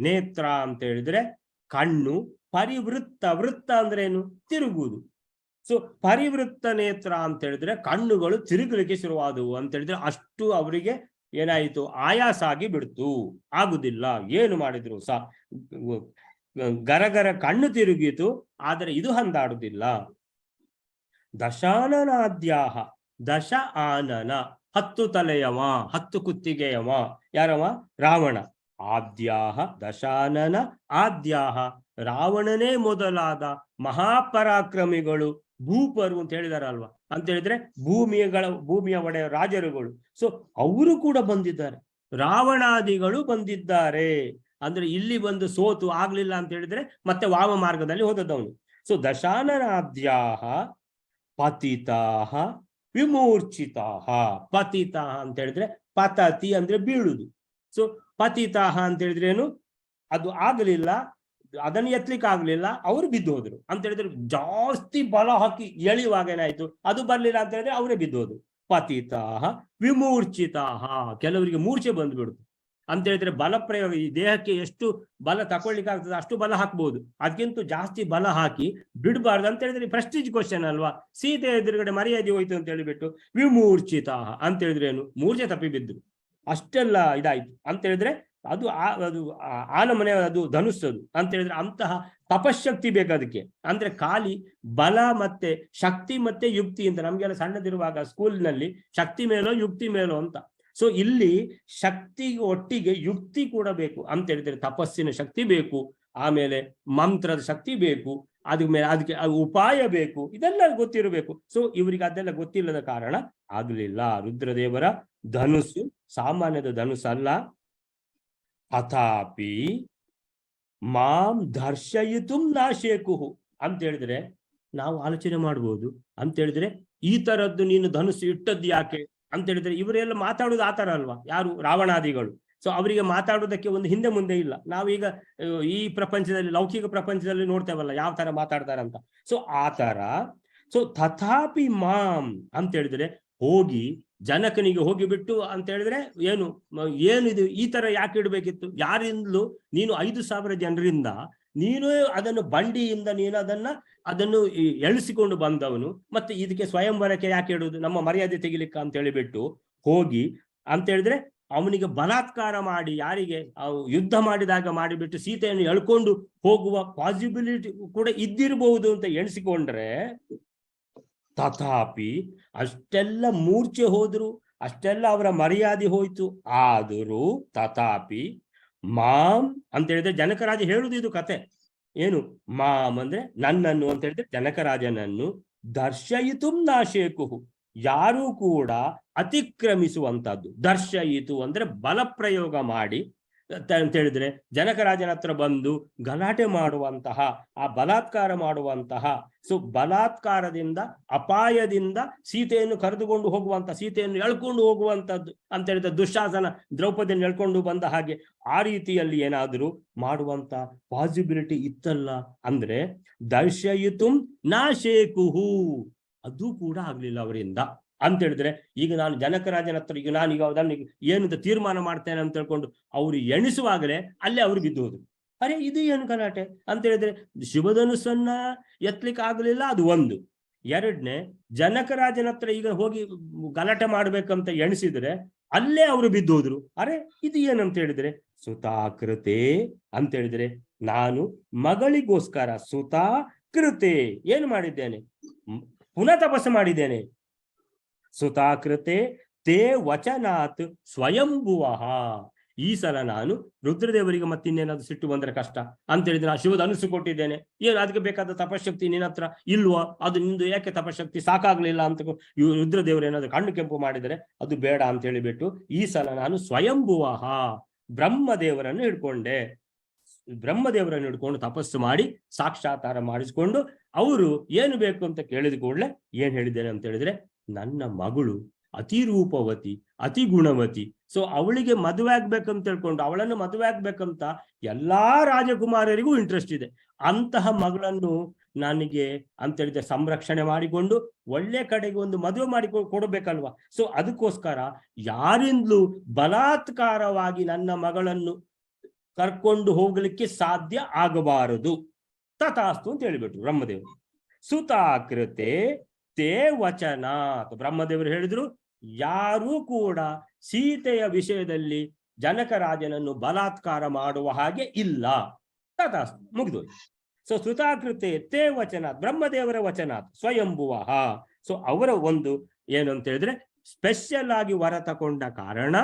ನೇತ್ರ ಅಂತ ಹೇಳಿದ್ರೆ ಕಣ್ಣು, ಪರಿವೃತ್ತ, ವೃತ್ತ ಅಂದ್ರೆ ಏನು, ತಿರುಗುವುದು. ಸೊ ಪರಿವೃತ್ತ ನೇತ್ರ ಅಂತ ಹೇಳಿದ್ರೆ ಕಣ್ಣುಗಳು ತಿರುಗಲಿಕ್ಕೆ ಶುರುವಾದವು ಅಂತ ಹೇಳಿದ್ರೆ ಅಷ್ಟು ಅವರಿಗೆ ಏನಾಯಿತು, ಆಯಾಸ ಆಗಿ ಬಿಡ್ತು, ಆಗುದಿಲ್ಲ, ಏನು ಮಾಡಿದ್ರು ಸಹ ಗರಗರ ಕಣ್ಣು ತಿರುಗಿತು, ಆದರೆ ಇದು ಹಂದಾಡುದಿಲ್ಲ. ದಶಾನನಾದ್ಯಾಹ, ದಶ ಆನನ 10 ತಲೆಯವ, 10 ಕುತ್ತಿಗೆಯವ, ಯಾರವ, ರಾವಣ. ಆದ್ಯಾಹ ದಶಾನನ ಆದ್ಯಾಹ, ರಾವಣನೇ ಮೊದಲಾದ ಮಹಾಪರಾಕ್ರಮಿಗಳು, ಭೂಪರು ಅಂತ ಹೇಳಿದಾರಲ್ವಾ, ಅಂತ ಹೇಳಿದ್ರೆ ಭೂಮಿಯ ಒಡೆಯ ರಾಜರುಗಳು. ಸೊ ಅವರು ಕೂಡ ಬಂದಿದ್ದಾರೆ, ರಾವಣಾದಿಗಳು ಬಂದಿದ್ದಾರೆ. ಅಂದ್ರೆ ಇಲ್ಲಿ ಬಂದು ಸೋತು ಆಗ್ಲಿಲ್ಲ ಅಂತ ಹೇಳಿದ್ರೆ ಮತ್ತೆ ವಾಮ ಮಾರ್ಗದಲ್ಲಿ ಹೋದದವನು. ಸೊ ದಶಾನನಾದ್ಯಾಹ ಪತಿತಾಹ ವಿಮೂರ್ಛಿತಾಹ. ಪತಿತಾಹ ಅಂತ ಹೇಳಿದ್ರೆ ಪತತಿ ಅಂದ್ರೆ ಬೀಳುದು. ಸೊ ಪತಿತಾಹ ಅಂತ ಹೇಳಿದ್ರೆ ಏನು, ಅದು ಆಗಲಿಲ್ಲ, ಅದನ್ನು ಎತ್ತಲಿಕ್ಕೆ ಆಗ್ಲಿಲ್ಲ, ಅವರು ಬಿದ್ದು ಹೋದ್ರು ಅಂತ ಹೇಳಿದ್ರೆ ಜಾಸ್ತಿ ಬಲ ಹಾಕಿ ಎಳೆಯುವಾಗ ಏನಾಯ್ತು, ಅದು ಬರ್ಲಿಲ್ಲ ಅಂತ ಹೇಳಿದ್ರೆ ಅವರೇ ಬಿದ್ದು ಹೋದ್ರು. ಪತಿತಾಹ ವಿಮೂರ್ಛಿತಾಹ, ಕೆಲವರಿಗೆ ಮೂರ್ಛೆ ಬಂದ್ಬಿಡುದು ಅಂತ ಹೇಳಿದ್ರೆ ಬಲ ಪ್ರಯೋಗ, ಈ ದೇಹಕ್ಕೆ ಎಷ್ಟು ಬಲ ತಕೊಳ್ಳಿಕ್ಕೆ ಆಗ್ತದೆ ಅಷ್ಟು ಬಲ ಹಾಕ್ಬಹುದು, ಅದಕ್ಕಿಂತ ಜಾಸ್ತಿ ಬಲ ಹಾಕಿ ಬಿಡಬಾರ್ದು ಅಂತ ಹೇಳಿದ್ರೆ ಪ್ರೆಸ್ಟೀಜ್ ಕ್ವಶನ್ ಅಲ್ವಾ. ಸೀತೆ ಎದುರುಗಡೆ ಮರ್ಯಾದೆ ಹೋಯ್ತು ಅಂತ ಹೇಳಿಬಿಟ್ಟು ವಿಮೂರ್ಛಿತಾಹ ಅಂತ ಹೇಳಿದ್ರೆ ಏನು, ಮೂರ್ಛೆ ತಪ್ಪಿ ಬಿದ್ರು, ಅಷ್ಟೆಲ್ಲ ಇದಾಯ್ತು ಅಂತ ಹೇಳಿದ್ರೆ ಅದು ಆನಮನೆ ಅದು ಧನುಸ್ಸದು ಅಂತ ಹೇಳಿದ್ರೆ ಅಂತಹ ತಪಶಕ್ತಿ ಬೇಕು ಅದಕ್ಕೆ. ಅಂದ್ರೆ ಖಾಲಿ ಬಲ ಮತ್ತೆ ಶಕ್ತಿ ಮತ್ತೆ ಯುಕ್ತಿ ಅಂತ ನಮ್ಗೆಲ್ಲ ಸಣ್ಣದಿರುವಾಗ ಸ್ಕೂಲ್ನಲ್ಲಿ ಶಕ್ತಿ ಮೇಲೋ ಯುಕ್ತಿ ಮೇಲೋ ಅಂತ. ಸೊ ಇಲ್ಲಿ ಶಕ್ತಿ ಒಟ್ಟಿಗೆ ಯುಕ್ತಿ ಕೂಡ ಬೇಕು ಅಂತ ಹೇಳಿದ್ರೆ ತಪಸ್ಸಿನ ಶಕ್ತಿ ಬೇಕು, ಆಮೇಲೆ ಮಂತ್ರದ ಶಕ್ತಿ ಬೇಕು, ಅದಕ್ಕೆ ಉಪಾಯ ಬೇಕು, ಇದೆಲ್ಲ ಗೊತ್ತಿರಬೇಕು. ಸೊ ಇವರಿಗೆ ಅದೆಲ್ಲ ಗೊತ್ತಿಲ್ಲದ ಕಾರಣ ಆಗ್ಲಿಲ್ಲ. ರುದ್ರದೇವರ ಧನುಸ್ಸು ಸಾಮಾನ್ಯದ ಧನುಸ್ಸಲ್ಲ. ಅಥಾಪಿ ಮಾಂ ದರ್ಶಯಿತು ನಾಶೇಕುಹು ಅಂತ ಹೇಳಿದ್ರೆ ನಾವು ಆಲೋಚನೆ ಮಾಡ್ಬೋದು. ಅಂತ ಹೇಳಿದ್ರೆ ಈ ತರದ್ದು ನೀನು ಧನುಸ್ಸು ಇಟ್ಟದ್ದು ಯಾಕೆ ಅಂತ ಹೇಳಿದ್ರೆ ಇವರೆಲ್ಲ ಮಾತಾಡುದು ಆ ತರ ಅಲ್ವಾ, ಯಾರು ರಾವಣಾದಿಗಳು. ಸೊ ಅವರಿಗೆ ಮಾತಾಡೋದಕ್ಕೆ ಒಂದು ಹಿಂದೆ ಮುಂದೆ ಇಲ್ಲ. ನಾವೀಗ ಈ ಪ್ರಪಂಚದಲ್ಲಿ ಲೌಕಿಕ ಪ್ರಪಂಚದಲ್ಲಿ ನೋಡ್ತೇವಲ್ಲ ಯಾವ ತರ ಮಾತಾಡ್ತಾರಂತ. ಸೊ ಆ ತರ. ಸೊ ತಥಾಪಿ ಮಾಂ ಅಂತ ಹೇಳಿದ್ರೆ ಹೋಗಿ ಜನಕನಿಗೆ ಹೋಗಿಬಿಟ್ಟು ಅಂತ ಹೇಳಿದ್ರೆ ಏನಿದು ಈ ತರ ಯಾಕೆ ಇಡ್ಬೇಕಿತ್ತು, ಯಾರಿಂದಲೂ ನೀನು 5,000 ಜನರಿಂದ ನೀನು ಅದನ್ನು ಬಂಡಿಯಿಂದ ನೀನು ಅದನ್ನು ಎಳಿಸಿಕೊಂಡು ಬಂದವನು, ಮತ್ತೆ ಇದಕ್ಕೆ ಸ್ವಯಂವರಕ್ಕೆ ಯಾಕೆ ಇಡುವುದು, ನಮ್ಮ ಮರ್ಯಾದೆ ತೆಗಿಲಿಕ್ಕ ಅಂತ ಹೇಳಿಬಿಟ್ಟು ಹೋಗಿ ಅಂತ ಹೇಳಿದ್ರೆ ಅವನಿಗೆ ಬಲಾತ್ಕಾರ ಮಾಡಿ ಯಾರಿಗೆ ಯುದ್ಧ ಮಾಡಿದಾಗ ಮಾಡಿಬಿಟ್ಟು ಸೀತೆಯನ್ನು ಎಳ್ಕೊಂಡು ಹೋಗುವ ಪಾಸಿಬಿಲಿಟಿ ಕೂಡ ಇದ್ದಿರಬಹುದು ಅಂತ ಎಣಿಸಿಕೊಂಡ್ರೆ, ತಥಾಪಿ ಅಷ್ಟೆಲ್ಲ ಮೂರ್ಛೆ ಹೋದ್ರು, ಅಷ್ಟೆಲ್ಲ ಅವರ ಮರ್ಯಾದೆ ಹೋಯ್ತು. ಆದರೂ ತಥಾಪಿ ಮಾಂ ಅಂತ ಹೇಳಿದ್ರೆ ಜನಕರಾಜ ಹೇಳುದು ಇದು ಕತೆ ಏನು, ಮಾಂ ಅಂದ್ರೆ ನನ್ನನ್ನು ಅಂತ ಹೇಳಿದ್ರೆ ಜನಕರಾಜನನ್ನು ದರ್ಶಯಿತು ನಾಶೇಕುಹು ಯಾರು ಕೂಡ ಅತಿಕ್ರಮಿಸುವಂತದ್ದು. ದರ್ಶಯಿತು ಅಂದ್ರೆ ಬಲಪ್ರಯೋಗ ಮಾಡಿ ಅಂತ ಹೇಳಿದ್ರೆ ಜನಕರಾಜನ ಹತ್ರ ಬಂದು ಗಲಾಟೆ ಮಾಡುವಂತಹ, ಆ ಬಲಾತ್ಕಾರ ಮಾಡುವಂತಹ, ಸೊ ಬಲಾತ್ಕಾರದಿಂದ ಅಪಾಯದಿಂದ ಸೀತೆಯನ್ನು ಕರೆದುಕೊಂಡು ಹೋಗುವಂತ, ಸೀತೆಯನ್ನು ಎಳ್ಕೊಂಡು ಹೋಗುವಂತದ್ದು ಅಂತ ಹೇಳಿದ್ರೆ ದುಶ್ಯಾಸನ ದ್ರೌಪದಿಯನ್ನು ಎಳ್ಕೊಂಡು ಬಂದ ಹಾಗೆ ಆ ರೀತಿಯಲ್ಲಿ ಏನಾದರೂ ಮಾಡುವಂತ ಪಾಸಿಬಿಲಿಟಿ ಇತ್ತಲ್ಲ. ಅಂದ್ರೆ ದರ್ಶಯಿತು ನಾಶೇಕುಹು ಅದು ಕೂಡ ಆಗ್ಲಿಲ್ಲ ಅವರಿಂದ ಅಂತ ಹೇಳಿದ್ರೆ. ಈಗ ನಾನು ಜನಕರಾಜನ ಹತ್ರ ಈಗ ನಾನೀಗ ಅದನ್ನು ಏನಂತ ತೀರ್ಮಾನ ಮಾಡ್ತೇನೆ ಅಂತ ಹೇಳ್ಕೊಂಡು ಅವ್ರು ಎಣಿಸುವಾಗಲೇ ಅಲ್ಲೇ ಅವ್ರು ಬಿದ್ದು ಹೋದ್ರು. ಅರೆ ಇದು ಏನು ಗಲಾಟೆ ಅಂತ ಹೇಳಿದ್ರೆ ಶಿವಧನುಸ್ಸನ್ನ ಎತ್ತಲಿಕ್ಕೆ ಆಗಲಿಲ್ಲ, ಅದು ಒಂದು. ಎರಡನೇ, ಜನಕರಾಜನ ಹತ್ರ ಈಗ ಹೋಗಿ ಗಲಾಟೆ ಮಾಡ್ಬೇಕಂತ ಎಣಿಸಿದ್ರೆ ಅಲ್ಲೇ ಅವರು ಬಿದ್ದು ಹೋದ್ರು. ಅರೆ ಇದು ಏನಂತ ಹೇಳಿದ್ರೆ ಸುತಾಕೃತೆ ಅಂತ ಹೇಳಿದ್ರೆ ನಾನು ಮಗಳಿಗೋಸ್ಕರ ಸುತಾಕೃತೆ ಏನು ಮಾಡಿದ್ದೇನೆ, ಪುನಃ ತಪಸ್ಸು ಮಾಡಿದ್ದೇನೆ. ಸುತಾಕೃತೆ ತೇ ವಚನಾತ್ ಸ್ವಯಂಭುವಃ. ಈ ಸಲ ನಾನು ರುದ್ರದೇವರಿಗೆ ಮತ್ತಿನ್ನೇನಾದ್ರು ಸಿಟ್ಟು ಬಂದ್ರೆ ಕಷ್ಟ ಅಂತ ಹೇಳಿದ್ರೆ ನಾನು ಶಿವಧನುಸ್ಸು ಕೊಟ್ಟಿದ್ದೇನೆ, ಏನು ಅದಕ್ಕೆ ಬೇಕಾದ ತಪಶಕ್ತಿ ನಿನ್ನ ಹತ್ರ ಇಲ್ವಾ, ಅದು ನಿಂದು ಯಾಕೆ ತಪಶಕ್ತಿ ಸಾಕಾಗ್ಲಿಲ್ಲ ಅಂತ ರುದ್ರದೇವರು ಏನಾದ್ರು ಕಣ್ಣು ಕೆಂಪು ಮಾಡಿದರೆ ಅದು ಬೇಡ ಅಂತ ಹೇಳಿಬಿಟ್ಟು ಈ ಸಲ ನಾನು ಸ್ವಯಂಭುವಃ ಬ್ರಹ್ಮದೇವರನ್ನು ಹಿಡ್ಕೊಂಡೆ. ಬ್ರಹ್ಮದೇವರನ್ನು ಹಿಡ್ಕೊಂಡು ತಪಸ್ಸು ಮಾಡಿ ಸಾಕ್ಷಾತ್ಕಾರ ಮಾಡಿಸ್ಕೊಂಡು ಅವರು ಏನು ಬೇಕು ಅಂತ ಕೇಳಿದ ಕೂಡಲೇ ಏನ್ ಹೇಳಿದ್ದೇನೆ ಅಂತ ಹೇಳಿದ್ರೆ ನನ್ನ ಮಗಳು ಅತಿ ರೂಪವತಿ ಅತಿ ಗುಣವತಿ, ಸೊ ಅವಳಿಗೆ ಮದುವೆ ಆಗ್ಬೇಕಂತ ಹೇಳ್ಕೊಂಡು ಅವಳನ್ನು ಮದುವೆ ಆಗ್ಬೇಕಂತ ಎಲ್ಲಾ ರಾಜಕುಮಾರರಿಗೂ ಇಂಟ್ರೆಸ್ಟ್ ಇದೆ. ಅಂತಹ ಮಗಳನ್ನು ನನಗೆ ಅಂತ ಹೇಳಿದ್ರೆ ಸಂರಕ್ಷಣೆ ಮಾಡಿಕೊಂಡು ಒಳ್ಳೆ ಕಡೆಗೆ ಒಂದು ಮದುವೆ ಮಾಡಿ ಕೊಡಬೇಕಲ್ವಾ. ಸೊ ಅದಕ್ಕೋಸ್ಕರ ಯಾರಿಂದಲೂ ಬಲಾತ್ಕಾರವಾಗಿ ನನ್ನ ಮಗಳನ್ನು ಕರ್ಕೊಂಡು ಹೋಗ್ಲಿಕ್ಕೆ ಸಾಧ್ಯ ಆಗಬಾರದು. ತಥಾಸ್ತು ಅಂತ ಹೇಳಿಬಿಟ್ರು ಬ್ರಹ್ಮದೇವರು. ಸುತಾಕೃತೆ ತೇ ವಚನಾತ್ ಬ್ರಹ್ಮದೇವರು ಹೇಳಿದ್ರು ಯಾರೂ ಕೂಡ ಸೀತೆಯ ವಿಷಯದಲ್ಲಿ ಜನಕರಾಜನನ್ನು ಬಲಾತ್ಕಾರ ಮಾಡುವ ಹಾಗೆ ಇಲ್ಲ. ತಥಾಸ್ತು ಮುಗಿದೋಯ್ತು. ಸೊ ಸುತಾಕೃತೆ ತೇ ವಚನಾತ್ ಬ್ರಹ್ಮದೇವರ ವಚನಾತ್ ಸ್ವಯಂಭುವಃ. ಸೊ ಅವರ ಒಂದು ಏನು ಅಂತ ಹೇಳಿದ್ರೆ ಸ್ಪೆಷಲ್ ಆಗಿ ವರ ತಗೊಂಡ ಕಾರಣ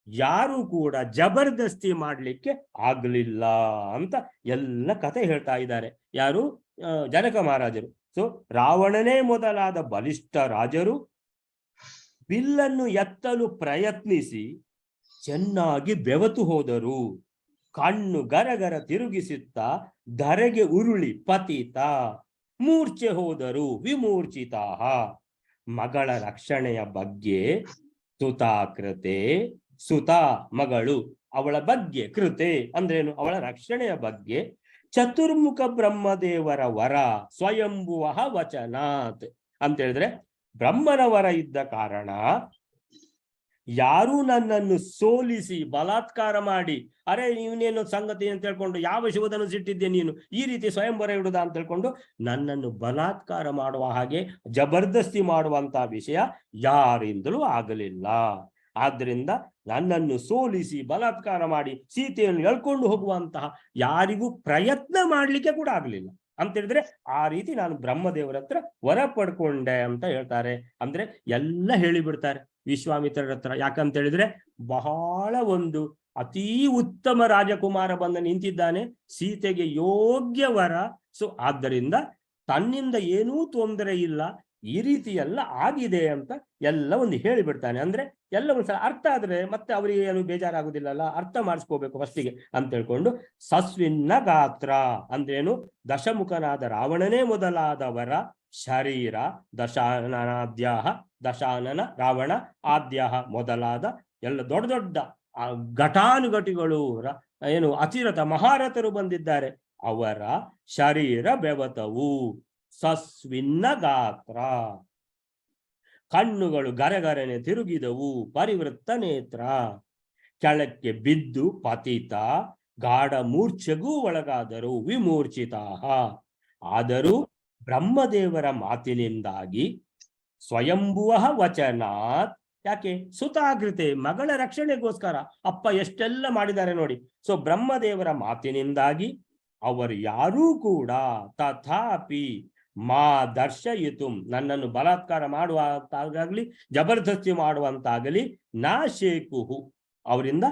ಯಾರು ಕೂಡ ಜಬರ್ದಸ್ತಿ ಮಾಡ್ಲಿಕ್ಕೆ ಆಗ್ಲಿಲ್ಲ ಅಂತ ಎಲ್ಲ ಕತೆ ಹೇಳ್ತಾ ಇದ್ದಾರೆ. ಯಾರು? ಜನಕ ಮಹಾರಾಜರು. ಸೊ ರಾವಣನೇ ಮೊದಲಾದ ಬಲಿಷ್ಠ ರಾಜರು ಬಿಲ್ಲನ್ನು ಎತ್ತಲು ಪ್ರಯತ್ನಿಸಿ ಚೆನ್ನಾಗಿ ಬೆವತು ಹೋದರು. ಕಣ್ಣು ಗರಗರ ತಿರುಗಿಸುತ್ತಾ ಧರೆಗೆ ಉರುಳಿ ಪತಿತ ಮೂರ್ಛೆ ಹೋದರು ವಿಮೂರ್ಛಿತಾ. ಮಗಳ ರಕ್ಷಣೆಯ ಬಗ್ಗೆ ಸುತಾಕೃತೆ, ಸುತ ಮಗಳು, ಅವಳ ಬಗ್ಗೆ, ಕೃತೆ ಅಂದ್ರೇನು ಅವಳ ರಕ್ಷಣೆಯ ಬಗ್ಗೆ ಚತುರ್ಮುಖ ಬ್ರಹ್ಮದೇವರ ವರ ಸ್ವಯಂಭುವಃ ವಚನಾತ್ ಅಂತ ಹೇಳಿದ್ರೆ ಬ್ರಹ್ಮನ ವರ ಇದ್ದ ಕಾರಣ ಯಾರು ನನ್ನನ್ನು ಸೋಲಿಸಿ ಬಲಾತ್ಕಾರ ಮಾಡಿ ಅರೆ ನೀನೇನು ಸಂಗತಿ ಅಂತ ಹೇಳ್ಕೊಂಡು ಯಾವ ಶಿವಧನುಸ್ಸು ಇಟ್ಟಿದ್ದೆ ನೀನು ಈ ರೀತಿ ಸ್ವಯಂವರ ಇಡುದ ಅಂತ ಹೇಳ್ಕೊಂಡು ನನ್ನನ್ನು ಬಲಾತ್ಕಾರ ಮಾಡುವ ಹಾಗೆ ಜಬರ್ದಸ್ತಿ ಮಾಡುವಂತಹ ವಿಷಯ ಯಾರಿಂದಲೂ ಆಗಲಿಲ್ಲ. ಆದ್ರಿಂದ ನನ್ನನ್ನು ಸೋಲಿಸಿ ಬಲಾತ್ಕಾರ ಮಾಡಿ ಸೀತೆಯನ್ನು ಎಳ್ಕೊಂಡು ಹೋಗುವಂತಹ ಯಾರಿಗೂ ಪ್ರಯತ್ನ ಮಾಡ್ಲಿಕ್ಕೆ ಕೂಡ ಆಗ್ಲಿಲ್ಲ ಅಂತ ಹೇಳಿದ್ರೆ ಆ ರೀತಿ ನಾನು ಬ್ರಹ್ಮದೇವರ ಹತ್ರ ವರ ಪಡ್ಕೊಂಡೆ ಅಂತ ಹೇಳ್ತಾರೆ. ಅಂದ್ರೆ ಎಲ್ಲ ಹೇಳಿಬಿಡ್ತಾರೆ ವಿಶ್ವಾಮಿತ್ರರ ಹತ್ರ. ಯಾಕಂತ ಹೇಳಿದ್ರೆ ಬಹಳ ಒಂದು ಅತೀ ಉತ್ತಮ ರಾಜಕುಮಾರ ಬಂದು ನಿಂತಿದ್ದಾನೆ, ಸೀತೆಗೆ ಯೋಗ್ಯ ವರ. ಸೊ ಆದ್ದರಿಂದ ತನ್ನಿಂದ ಏನೂ ತೊಂದರೆ ಇಲ್ಲ, ಈ ರೀತಿ ಎಲ್ಲ ಆಗಿದೆ ಅಂತ ಎಲ್ಲ ಒಂದು ಹೇಳಿಬಿಡ್ತಾನೆ. ಅಂದ್ರೆ ಎಲ್ಲ ಒಂದ್ಸಲ ಅರ್ಥ ಆದ್ರೆ ಮತ್ತೆ ಅವರಿಗೆ ಏನು ಬೇಜಾರಾಗುದಿಲ್ಲಲ್ಲ, ಅರ್ಥ ಮಾಡಿಸ್ಕೋಬೇಕು ಫಸ್ಟಿಗೆ ಅಂತ ಹೇಳ್ಕೊಂಡು ಸಸ್ವಿನ್ನ ಗಾತ್ರ ಅಂದ್ರೇನು, ದಶಮುಖನಾದ ರಾವಣನೇ ಮೊದಲಾದವರ ಶರೀರ, ದಶಾನನಾದ್ಯಾಹ ದಶಾನನ ರಾವಣ ಆದ್ಯಾಹ ಮೊದಲಾದ ಎಲ್ಲ ದೊಡ್ಡ ದೊಡ್ಡ ಘಟಾನುಘಟಿಗಳು ಏನು ಅತಿರಥ ಮಹಾರಥರು ಬಂದಿದ್ದಾರೆ, ಅವರ ಶರೀರ ಬೆವತವು. ಸಸ್ವಿನ್ನ ಗಾತ್ರ, ಕಣ್ಣುಗಳು ಗರಗರನೆ ತಿರುಗಿದವು. ಪರಿವೃತ್ತ ನೇತ್ರ, ಕೆಳಕ್ಕೆ ಬಿದ್ದು ಪತಿತ ಗಾಢ ಮೂರ್ಛೆಗೂ ಒಳಗಾದರು. ವಿಮೂರ್ಛಿತಾಹ, ಆದರೂ ಬ್ರಹ್ಮದೇವರ ಮಾತಿನಿಂದಾಗಿ ಸ್ವಯಂಭುವ ವಚನಾತ್, ಯಾಕೆ ಸುತಾಗೃತೆ ಮಗಳ ರಕ್ಷಣೆಗೋಸ್ಕರ ಅಪ್ಪ ಎಷ್ಟೆಲ್ಲ ಮಾಡಿದ್ದಾರೆ ನೋಡಿ. ಸೊ ಬ್ರಹ್ಮದೇವರ ಮಾತಿನಿಂದಾಗಿ ಅವರು ಯಾರೂ ಕೂಡ ತಥಾಪಿ ಮಾ ದರ್ಶಯಿತು, ನನ್ನನ್ನು ಬಲಾತ್ಕಾರ ಮಾಡುವಂತಾಗಲಿ ಜಬರ್ದಸ್ತಿ ಮಾಡುವಂತಾಗಲಿ ನಾ ಶೇಕುಹು, ಅವರಿಂದ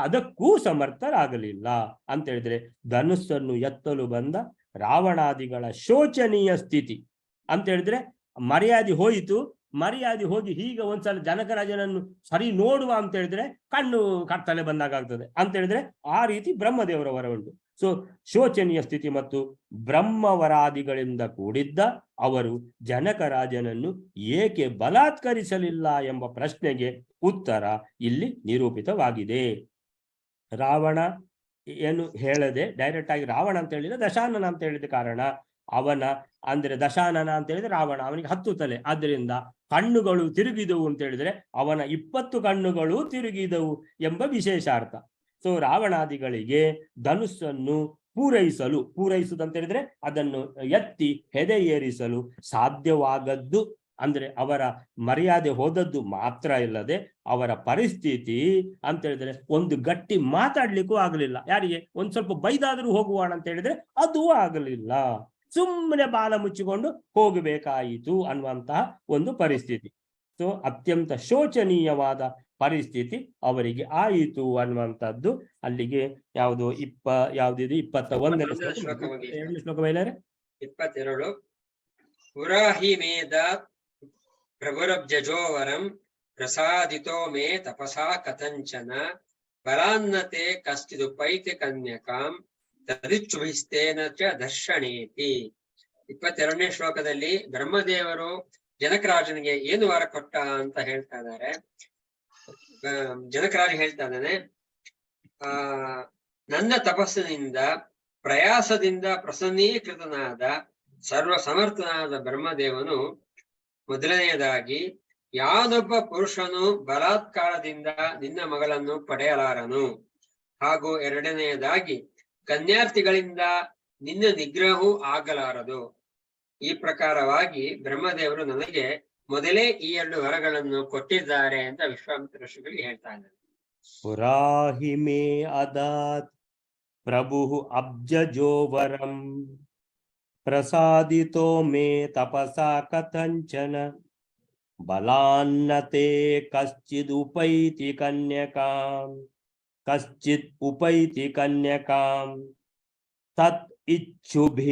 ಅದಕ್ಕೂ ಸಮರ್ಥರಾಗಲಿಲ್ಲ ಅಂತ ಹೇಳಿದ್ರೆ ಧನುಸ್ಸನ್ನು ಎತ್ತಲು ಬಂದ ರಾವಣಾದಿಗಳ ಶೋಚನೀಯ ಸ್ಥಿತಿ ಅಂತ ಹೇಳಿದ್ರೆ ಮರ್ಯಾದೆ ಹೋಯಿತು. ಮರ್ಯಾದೆ ಹೋಗಿ ಹೀಗೆ ಒಂದ್ಸಲ ಜನಕರಾಜನನ್ನು ಸರಿ ನೋಡುವ ಅಂತ ಹೇಳಿದ್ರೆ ಕಣ್ಣು ಕತ್ತಲೆ ಬಂದಾಗ ಆಗ್ತದೆ ಅಂತ ಹೇಳಿದ್ರೆ ಆ ರೀತಿ ಬ್ರಹ್ಮದೇವರ ವರ ಉಂಟು. ಸೊ ಶೋಚನೀಯ ಸ್ಥಿತಿ ಮತ್ತು ಬ್ರಹ್ಮವರಾದಿಗಳಿಂದ ಕೂಡಿದ್ದ ಅವರು ಜನಕರಾಜನನ್ನು ಏಕೆ ಬಲಾತ್ಕರಿಸಲಿಲ್ಲ ಎಂಬ ಪ್ರಶ್ನೆಗೆ ಉತ್ತರ ಇಲ್ಲಿ ನಿರೂಪಿತವಾಗಿದೆ. ರಾವಣ ಏನು ಹೇಳದೆ ಡೈರೆಕ್ಟ್ ಆಗಿ ರಾವಣ ಅಂತ ಹೇಳಿದ್ರೆ ದಶಾನನ ಅಂತ ಹೇಳಿದ ಕಾರಣ ಅವನ ಅಂದ್ರೆ ದಶಾನನ ಅಂತ ಹೇಳಿದ್ರೆ ರಾವಣ, ಅವನಿಗೆ 10 ತಲೆ, ಆದ್ದರಿಂದ ಕಣ್ಣುಗಳು ತಿರುಗಿದವು ಅಂತ ಹೇಳಿದ್ರೆ ಅವನ 20 ಕಣ್ಣುಗಳು ತಿರುಗಿದವು ಎಂಬ ವಿಶೇಷಾರ್ಥ. ಸೊ ರಾವಣಾದಿಗಳಿಗೆ ಧನುಸ್ಸನ್ನು ಪೂರೈಸುವುದಂತ ಹೇಳಿದ್ರೆ ಅದನ್ನು ಎತ್ತಿ ಹೆದೆ ಏರಿಸಲು ಸಾಧ್ಯವಾಗದ್ದು, ಅಂದ್ರೆ ಅವರ ಮರ್ಯಾದೆ ಹೋದದ್ದು ಮಾತ್ರ ಇಲ್ಲದೆ ಅವರ ಪರಿಸ್ಥಿತಿ ಅಂತ ಹೇಳಿದ್ರೆ ಒಂದು ಗಟ್ಟಿ ಮಾತಾಡ್ಲಿಕ್ಕೂ ಆಗಲಿಲ್ಲ. ಯಾರಿಗೆ ಒಂದ್ ಸ್ವಲ್ಪ ಬೈದಾದ್ರೂ ಹೋಗುವಾಣ ಅಂತ ಹೇಳಿದ್ರೆ ಅದೂ ಆಗಲಿಲ್ಲ, ಸುಮ್ಮನೆ ಬಾಲ ಮುಚ್ಚಿಕೊಂಡು ಹೋಗಬೇಕಾಯಿತು ಅನ್ನುವಂತಹ ಒಂದು ಪರಿಸ್ಥಿತಿ. ಸೊ ಅತ್ಯಂತ ಶೋಚನೀಯವಾದ ಪರಿಸ್ಥಿತಿ ಅವರಿಗೆ ಆಯಿತು ಅನ್ನುವಂಥದ್ದು. ಅಲ್ಲಿಗೆ ಯಾವುದು ಯಾವ್ದಿದೆ 21ನೇ ಶ್ಲೋಕ ಬೈಲಾರೆ 22. ಪುರಾಹಿ ಮೇದಾತ್ ಪ್ರಭುರಬ್ಜೋವರಂ ಪ್ರಸಾದಿತೋ ಮೇ ತಪಸಾ ಕಥಂಚನ ಬಲಾನ್ನತೆ ಕಶ್ಚಿದುಪೈತಿ ಕನ್ಯಕಾಂ ತದಿಚ್ಛುಭಿಸ್ತೇನ ಚ ದರ್ಶನೇತಿ. 22ನೇ ಶ್ಲೋಕದಲ್ಲಿ ಬ್ರಹ್ಮದೇವರು ಜನಕರಾಜನಿಗೆ ಏನು ವರ ಕೊಟ್ಟ ಅಂತ ಹೇಳ್ತಾ ಇದ್ದಾರೆ. ಜನಕರಾಜ ಹೇಳ್ತಾ ಇದ್ದಾನೆ, ನನ್ನ ತಪಸ್ಸಿನಿಂದ ಪ್ರಯಾಸದಿಂದ ಪ್ರಸನ್ನೀಕೃತನಾದ ಸರ್ವ ಸಮರ್ಥನಾದ ಬ್ರಹ್ಮದೇವನು ಮೊದಲನೆಯದಾಗಿ ಯಾವನೊಬ್ಬ ಪುರುಷನು ಬಲಾತ್ಕಾರದಿಂದ ನಿನ್ನ ಮಗಳನ್ನು ಪಡೆಯಲಾರನು, ಹಾಗೂ ಎರಡನೆಯದಾಗಿ ಕನ್ಯಾರ್ಥಿಗಳಿಂದ ನಿನ್ನ ನಿಗ್ರಹವೂ ಆಗಲಾರದು. ಈ ಪ್ರಕಾರವಾಗಿ ಬ್ರಹ್ಮದೇವರು ನನಗೆ ಮೊದಲೇ ಈ 2 ವರಗಳನ್ನು ಕೊಟ್ಟಿದ್ದಾರೆ ಅಂತ ವಿಶ್ವಾಮಿತ್ರ ಋಷಿಗಳಿಗೆ ಹೇಳ್ತಾ ಇದ್ದಾರೆ. ಪುರಾಹಿ ಮೇ ಅದಾತ್ ಪ್ರಭು ಅಬ್ಜೋವರಂ ಪ್ರಸಾದಿತೋ ಮೇ ತಪಸಾ ಕಥಂಚನ ಬಲಾನ್ನತೆ ಕಶ್ಚಿದ್ ಉಪೈತಿ ಕನ್ಯಕಾಂ ತತ್ ಇಚ್ಛುಭಿಃ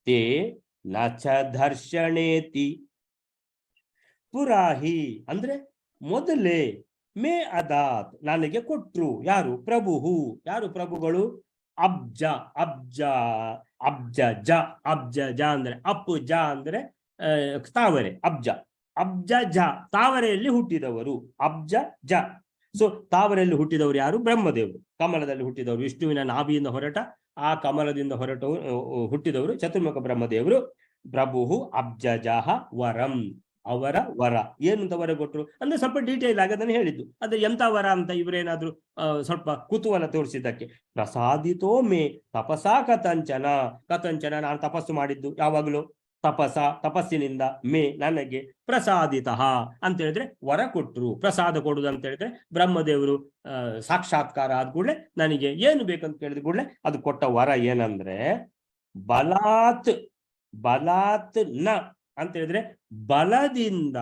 ತೇ ನ ಚ ಧರ್ಷಣೇತಿ. ಪುರಾಹಿ ಅಂದ್ರೆ ಮೊದಲೇ, ಮೇ ಅದಾತ್ ನನಗೆ ಕೊಟ್ರು. ಯಾರು? ಪ್ರಭುಹು. ಯಾರು ಪ್ರಭುಗಳು? ಅಬ್ಜ ಅಂದ್ರೆ ಅಪ್ಪು, ಜ ಅಂದ್ರೆ ತಾವರೆ, ಅಬ್ಜ ಜ ತಾವರೆಯಲ್ಲಿ ಹುಟ್ಟಿದವರು, ಅಬ್ಜ ಜ. ಸೊ ತಾವರೆಯಲ್ಲಿ ಹುಟ್ಟಿದವರು ಯಾರು? ಬ್ರಹ್ಮದೇವರು. ಕಮಲದಲ್ಲಿ ಹುಟ್ಟಿದವರು, ವಿಷ್ಣುವಿನ ನಾಭಿಯಿಂದ ಹೊರಟ ಆ ಕಮಲದಿಂದ ಹುಟ್ಟಿದವರು ಚತುರ್ಮುಖ ಬ್ರಹ್ಮದೇವರು. ಪ್ರಭು ಅಬ್ಜಜಃ ವರಂ, ಅವರ ವರ ಏನು ಅಂತ ವರ ಕೊಟ್ರು ಅಂದ್ರೆ ಸ್ವಲ್ಪ ಡೀಟೇಲ್ ಆಗಿ ಅದನ್ನು ಹೇಳಿದ್ದು. ಅದ್ರ ಎಂತ ವರ ಅಂತ ಇವರೇನಾದ್ರು ಸ್ವಲ್ಪ ಕುತೂಹಲ ತೋರಿಸಿದ್ದಕ್ಕೆ, ಪ್ರಸಾದಿತೋ ಮೇ ತಪಸಾ ಕಥಂಚನ, ನಾನು ತಪಸ್ಸು ಮಾಡಿದ್ದು ಯಾವಾಗಲೂ ತಪಸ್ಸಿನಿಂದ ಮೇ ನನಗೆ ಪ್ರಸಾದಿತ ಅಂತ ಹೇಳಿದ್ರೆ ವರ ಕೊಟ್ಟರು. ಪ್ರಸಾದ ಕೊಡುದು ಅಂತ ಹೇಳಿದ್ರೆ ಬ್ರಹ್ಮದೇವರು ಸಾಕ್ಷಾತ್ಕಾರ ಆದ ಕೂಡಲೇ ನನಗೆ ಏನು ಬೇಕಂತ ಕೇಳಿದ ಕೂಡಲೇ ಅದು ಕೊಟ್ಟ ವರ ಏನಂದ್ರೆ ಬಲಾತ್ ನ ಅಂತ ಹೇಳಿದ್ರೆ ಬಲದಿಂದ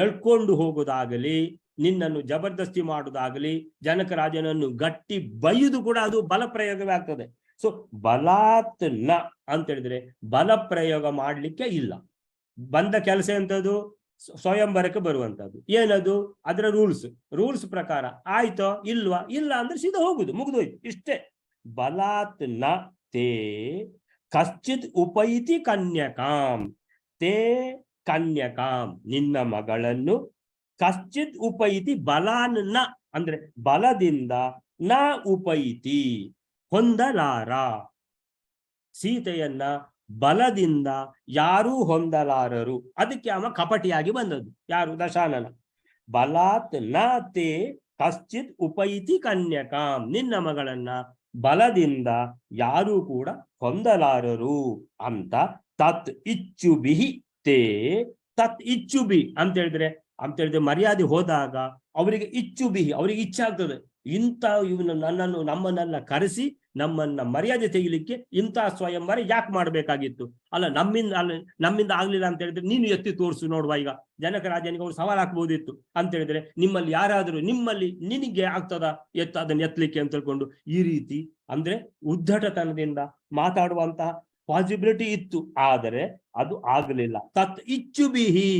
ಎಳ್ಕೊಂಡು ಹೋಗುದಾಗಲಿ, ನಿನ್ನನ್ನು ಜಬರ್ದಸ್ತಿ ಮಾಡುದಾಗಲಿ, ಜನಕರಾಜನನ್ನು ಗಟ್ಟಿ ಬೈಯುದು ಕೂಡ ಅದು ಬಲ ಪ್ರಯೋಗವೇ ಆಗ್ತದೆ. ಸೊ ಬಲಾತ್ ನ ಅಂತ ಹೇಳಿದ್ರೆ ಬಲ ಪ್ರಯೋಗ ಮಾಡ್ಲಿಕ್ಕೆ ಇಲ್ಲ. ಬಂದ ಕೆಲಸ ಎಂತದ್ದು? ಸ್ವಯಂವರಕ್ಕೆ ಬರುವಂತದ್ದು. ಏನದು? ಅದರ ರೂಲ್ಸ್ ಪ್ರಕಾರ ಆಯ್ತೋ ಇಲ್ವಾ? ಇಲ್ಲ ಅಂದ್ರೆ ಸೀದಾ ಹೋಗುದು, ಮುಗಿದೋಯ್ತು, ಇಷ್ಟೇ. ಬಲಾತ್ ನ ತೇ ಕಶ್ಚಿತ್ ಉಪೈತಿ ಕನ್ಯಕಾಂ, ತೇ ಕನ್ಯಕಾಂ ನಿನ್ನ ಮಗಳನ್ನು, ಕಶ್ಚಿತ್ ಉಪೈತಿ ಬಲಾನ್ ನ ಅಂದ್ರೆ ಬಲದಿಂದ, ನ ಉಪೈತಿ ಹೊಂದಲಾರ, ಸೀತೆಯನ್ನ ಬಲದಿಂದ ಯಾರೂ ಹೊಂದಲಾರರು. ಅದಕ್ಕೆ ಅವ ಕಪಟಿಯಾಗಿ ಬಂದದ್ದು. ಯಾರು? ದಶಾನನ. ಬಲಾತ್ ನ ತೇ ಕಶ್ಚಿತ್ ಉಪೈತಿ ಕನ್ಯಕಾಂ, ನಿನ್ನ ಮಗಳನ್ನ ಬಲದಿಂದ ಯಾರೂ ಕೂಡ ಹೊಂದಲಾರರು ಅಂತ. ತತ್ ಇಚ್ಚುಬಿಹಿ ತೇ, ತತ್ ಇಚ್ಚುಬಿ ಅಂತ ಹೇಳಿದ್ರೆ ಮರ್ಯಾದೆ ಹೋದಾಗ ಅವರಿಗೆ ಇಚ್ಚುಬಿಹಿ, ಅವರಿಗೆ ಇಚ್ಛೆ ಆಗ್ತದೆ, ಇಂಥ ನಮ್ಮನ್ನೆಲ್ಲ ಕರೆಸಿ ನಮ್ಮನ್ನ ಮರ್ಯಾದೆ ತೆಗಿಲಿಕ್ಕೆ ಇಂಥ ಸ್ವಯಂವರ ಯಾಕೆ ಮಾಡ್ಬೇಕಾಗಿತ್ತು? ಅಲ್ಲ ನಮ್ಮಿಂದ ಆಗ್ಲಿಲ್ಲ ಅಂತ ಹೇಳಿದ್ರೆ ನೀನು ಎತ್ತಿ ತೋರಿಸು ನೋಡುವ. ಈಗ ಜನಕರಾಜನಿಗೆ ಅವ್ರು ಸವಾಲ್ ಹಾಕ್ಬೋದಿತ್ತು ಅಂತ ಹೇಳಿದ್ರೆ, ನಿಮ್ಮಲ್ಲಿ ಯಾರಾದರೂ ನಿನಗೆ ಆಗ್ತದ ಅದನ್ನ ಎತ್ತಲಿಕ್ಕೆ ಅಂತ ಹೇಳ್ಕೊಂಡು ಈ ರೀತಿ ಅಂದ್ರೆ ಉದ್ದಟತನದಿಂದ ಮಾತಾಡುವಂತಹ ಪಾಸಿಬಿಲಿಟಿ ಇತ್ತು, ಆದರೆ ಅದು ಆಗಲಿಲ್ಲ. ತತ್ ಇಚ್ಚುಬಿಹಿ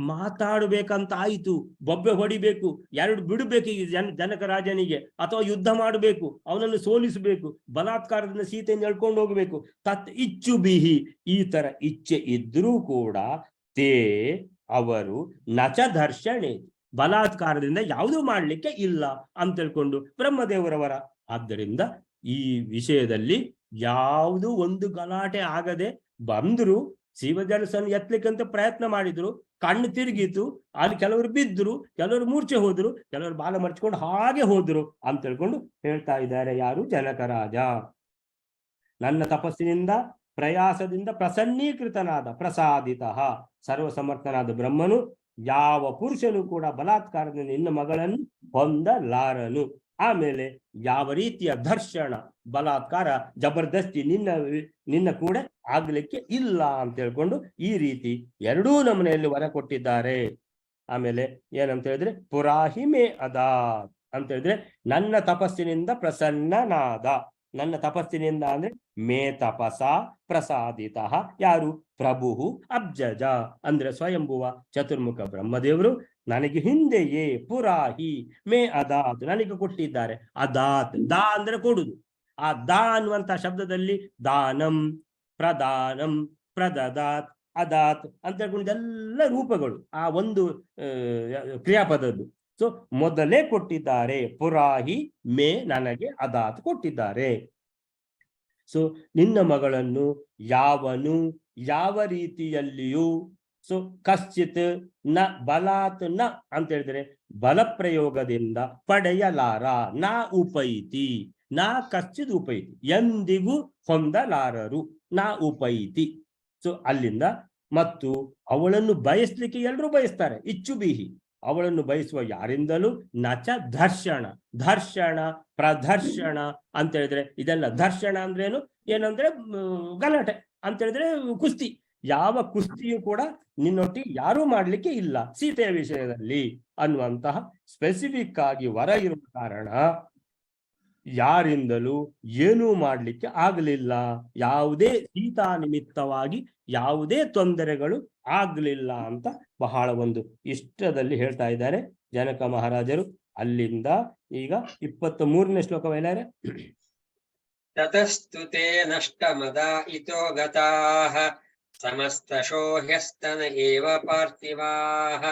ಮಾತಾಡಬೇಕಂತ ಆಯಿತು, ಬೊಬ್ಬೆ ಹೊಡಿಬೇಕು, ಎರಡು ಬಿಡಬೇಕು ಈ ಜನಕರಾಜನಿಗೆ, ಅಥವಾ ಯುದ್ಧ ಮಾಡಬೇಕು, ಅವನನ್ನು ಸೋಲಿಸಬೇಕು, ಬಲಾತ್ಕಾರದಿಂದ ಸೀತೆಯನ್ನು ಎಳ್ಕೊಂಡು ಹೋಗಬೇಕು. ತತ್ ಇಚ್ಚುಬಿಹಿ ಈ ತರ ಇಚ್ಛೆ ಇದ್ರೂ ಕೂಡ ತೇ ಅವರು ನಚ ಧರ್ಷಣೆ ಬಲಾತ್ಕಾರದಿಂದ ಯಾವುದೂ ಮಾಡ್ಲಿಕ್ಕೆ ಇಲ್ಲ ಅಂತ ಹೇಳ್ಕೊಂಡು ಬ್ರಹ್ಮದೇವರವರ. ಆದ್ದರಿಂದ ಈ ವಿಷಯದಲ್ಲಿ ಯಾವುದು ಒಂದು ಗಲಾಟೆ ಆಗದೆ ಬಂದ್ರು. ಶಿವಜಲಸನ್ನು ಎತ್ತಲಿಕ್ಕಂತ ಪ್ರಯತ್ನ ಮಾಡಿದ್ರು, ಕಣ್ಣು ತಿರುಗಿತು, ಅಲ್ಲಿ ಕೆಲವರು ಬಿದ್ರು, ಕೆಲವರು ಮೂರ್ಛೆ ಹೋದ್ರು, ಕೆಲವರು ಬಾಲ ಮರ್ಚಿಕೊಂಡು ಹಾಗೆ ಹೋದ್ರು ಅಂತ ಹೇಳ್ಕೊಂಡು ಹೇಳ್ತಾ ಇದ್ದಾರೆ. ಯಾರು? ಜನಕರಾಜ. ನನ್ನ ತಪಸ್ಸಿನಿಂದ ಪ್ರಯಾಸದಿಂದ ಪ್ರಸನ್ನೀಕೃತನಾದ ಪ್ರಸಾದಿತ ಸರ್ವಸಮರ್ಥನಾದ ಬ್ರಹ್ಮನು ಯಾವ ಪುರುಷನು ಕೂಡ ಬಲಾತ್ಕಾರದಿಂದ ನಿನ್ನ ಮಗಳನ್ನು ಹೊಂದಲಾರನು. ಆಮೇಲೆ ಯಾವ ರೀತಿಯ ದರ್ಶನ, ಬಲಾತ್ಕಾರ, ಜಬರ್ದಸ್ತಿ ನಿನ್ನ ಕೂಡ ಆಗ್ಲಿಕ್ಕೆ ಇಲ್ಲ ಅಂತ ಹೇಳ್ಕೊಂಡು ಈ ರೀತಿ ಎರಡೂ ನಮನೆಯಲ್ಲಿ ವರ ಕೊಟ್ಟಿದ್ದಾರೆ. ಆಮೇಲೆ ಏನಂತ ಹೇಳಿದ್ರೆ ಪುರಾಹಿಮೆ ಅದಾತ್ ಅಂತ ಹೇಳಿದ್ರೆ ನನ್ನ ತಪಸ್ಸಿನಿಂದ ಪ್ರಸನ್ನನಾದ, ನನ್ನ ತಪಸ್ಸಿನಿಂದ ಅಂದ್ರೆ ಮೇ ತಪಸ ಪ್ರಸಾದಿತ ಯಾರು? ಪ್ರಭು ಅಬ್ಜಜ ಅಂದ್ರೆ ಸ್ವಯಂಭುವ ಚತುರ್ಮುಖ ಬ್ರಹ್ಮದೇವರು ನನಗೆ ಹಿಂದೆಯೇ ಪುರಾಹಿ ಮೇ ಅದಾತ್ ನನಗೆ ಕೊಟ್ಟಿದ್ದಾರೆ. ಅದಾತ್ ದಾ ಅಂದ್ರೆ ಕೊಡುದು. ಆ ದಾ ಅನ್ನುವಂತಹ ಶಬ್ದದಲ್ಲಿ ದಾನಂ, ಪ್ರದಾನಂ, ಪ್ರದದಾತ್, ಅದಾತ್ ಅಂತ ಹೇಳ್ಕೊಂಡು ಎಲ್ಲ ರೂಪಗಳು ಆ ಒಂದು ಕ್ರಿಯಾಪದದ್ದು. ಸೊ ಮೊದಲೇ ಕೊಟ್ಟಿದ್ದಾರೆ ಪುರಾಹಿ ಮೇ ನನಗೆ ಅದಾತ್ ಕೊಟ್ಟಿದ್ದಾರೆ. ಸೊ ನಿನ್ನ ಮಗಳನ್ನು ಯಾವನು ಯಾವ ರೀತಿಯಲ್ಲಿಯೂ ಸೊ ಕಶ್ಚಿತ್ ನ ಬಲಾತ್ ನ ಅಂತ ಹೇಳಿದ್ರೆ ಬಲ ಪ್ರಯೋಗದಿಂದ ಪಡೆಯಲಾರ, ನಾ ಉಪೈತಿ, ನಾ ಕಶ್ಚಿತ್ ಉಪೈತಿ ಎಂದಿಗೂ ಹೊಂದಲಾರರು, ನಾ ಉಪೈತಿ. ಸೊ ಅಲ್ಲಿಂದ ಮತ್ತು ಅವಳನ್ನು ಬಯಸ್ಲಿಕ್ಕೆ ಎಲ್ಲರೂ ಬಯಸ್ತಾರೆ, ಇಚ್ಚುಬಿಹಿ ಅವಳನ್ನು ಬಯಸುವ ಯಾರಿಂದಲೂ ನಚ ಧರ್ಷಣ, ಧರ್ಷಣ ಪ್ರದರ್ಶನ ಅಂತ ಹೇಳಿದ್ರೆ ಇದೆಲ್ಲ ಧರ್ಷಣ ಅಂದ್ರೇನು? ಏನಂದ್ರೆ ಗಲಾಟೆ ಅಂತ ಹೇಳಿದ್ರೆ ಕುಸ್ತಿ. ಯಾವ ಕುಸ್ತಿಯು ಕೂಡ ನಿನ್ನೊಟ್ಟಿಗೆ ಯಾರೂ ಮಾಡ್ಲಿಕ್ಕೆ ಇಲ್ಲ ಸೀತೆಯ ವಿಷಯದಲ್ಲಿ ಅನ್ನುವಂತಹ ಸ್ಪೆಸಿಫಿಕ್ ಆಗಿ ವರ ಇರುವ ಕಾರಣ ಯಾರಿಂದಲೂ ಏನೂ ಮಾಡ್ಲಿಕ್ಕೆ ಆಗಲಿಲ್ಲ. ಯಾವುದೇ ಸೀತಾ ನಿಮಿತ್ತವಾಗಿ ಯಾವುದೇ ತೊಂದರೆಗಳು ಆಗ್ಲಿಲ್ಲ ಅಂತ ಬಹಳ ಒಂದು ಇಷ್ಟದಲ್ಲಿ ಹೇಳ್ತಾ ಇದ್ದಾರೆ ಜನಕ ಮಹಾರಾಜರು. ಅಲ್ಲಿಂದ ಈಗ 23ನೇ ಶ್ಲೋಕವೇನಾರೆ ತತಸ್ತುತೆ ನಷ್ಟ ಮದ ಇತೋ ಗತಾಃ ಸಮಸ್ತ ಶೋಹ್ಯಸ್ತನ ಏವ ಪಾರ್ಥಿವಾಃ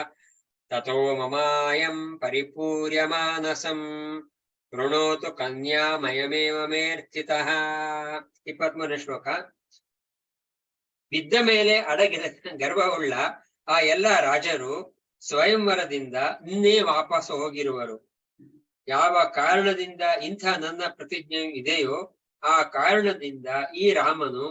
ತತೋ ಮಮಾಯಂ ಪರಿಪೂರ್ಯ ಮಾನಸಂ ವೃಣೋತು ಕನ್ಯಾಮಯಮೇವ ಮೇರ್ಚಿತಃ. 23ನೇ ಶ್ಲೋಕ. ಬಿದ್ದ ಮೇಲೆ ಅಡಗಿದ ಗರ್ಭವುಳ್ಳ ಆ ಎಲ್ಲ ರಾಜರು ಸ್ವಯಂವರದಿಂದ ನಿನ್ನೆ ವಾಪಸ್ ಹೋಗಿರುವರು. ಯಾವ ಕಾರಣದಿಂದ ಇಂಥ ನನ್ನ ಪ್ರತಿಜ್ಞೆಯು ಇದೆಯೋ ಆ ಕಾರಣದಿಂದ ಈ ರಾಮನು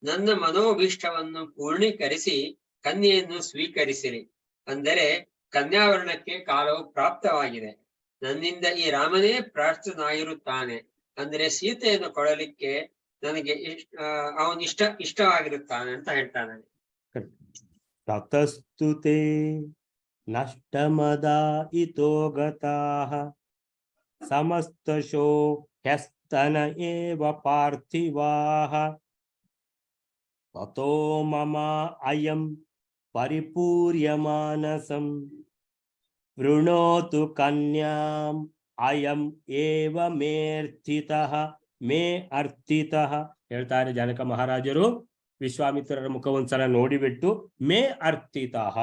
ನನ್ನ ಮನೋಭೀಷ್ಟವನ್ನು ಪೂರ್ಣೀಕರಿಸಿ ಕನ್ಯೆಯನ್ನು ಸ್ವೀಕರಿಸಿರಿ. ಅಂದರೆ ಕನ್ಯಾವರಣಕ್ಕೆ ಕಾಲವು ಪ್ರಾಪ್ತವಾಗಿದೆ. ನನ್ನಿಂದ ಈ ರಾಮನೇ ಪ್ರಾರ್ಥನಾಗಿರುತ್ತಾನೆ. ಅಂದ್ರೆ ಸೀತೆಯನ್ನು ಕೊಡಲಿಕ್ಕೆ ನನಗೆ ಇಷ್ಟವಾಗಿರುತ್ತಾನೆ ಅಂತ ಹೇಳ್ತಾನೆ. ತತಸ್ತುತೆ ನಷ್ಟಮದ ಇತೋ ಗತಾಃ ಸಮಸ್ತಶೋ ಹ್ಯಸ್ತನ ಏವ ಪಾರ್ಥಿವಾಃ ತತೋ ಮಮ ಅಯಂ ಪರಿಪೂರ್ಯಮಾನಸಂ ವೃಣೋತು ಕನ್ಯಾಂ ಅಯಂ ಏವ ಮೇರ್ಥಿತಃ ಮೇ ಅರ್ಥಿತಃ. ಹೇಳ್ತಾರೆ ಜನಕ ಮಹಾರಾಜರು. ವಿಶ್ವಾಮಿತ್ರರ ಮುಖವೊಂದ್ಸಲ ನೋಡಿಬಿಟ್ಟು ಮೇ ಅರ್ಥಿತಃ,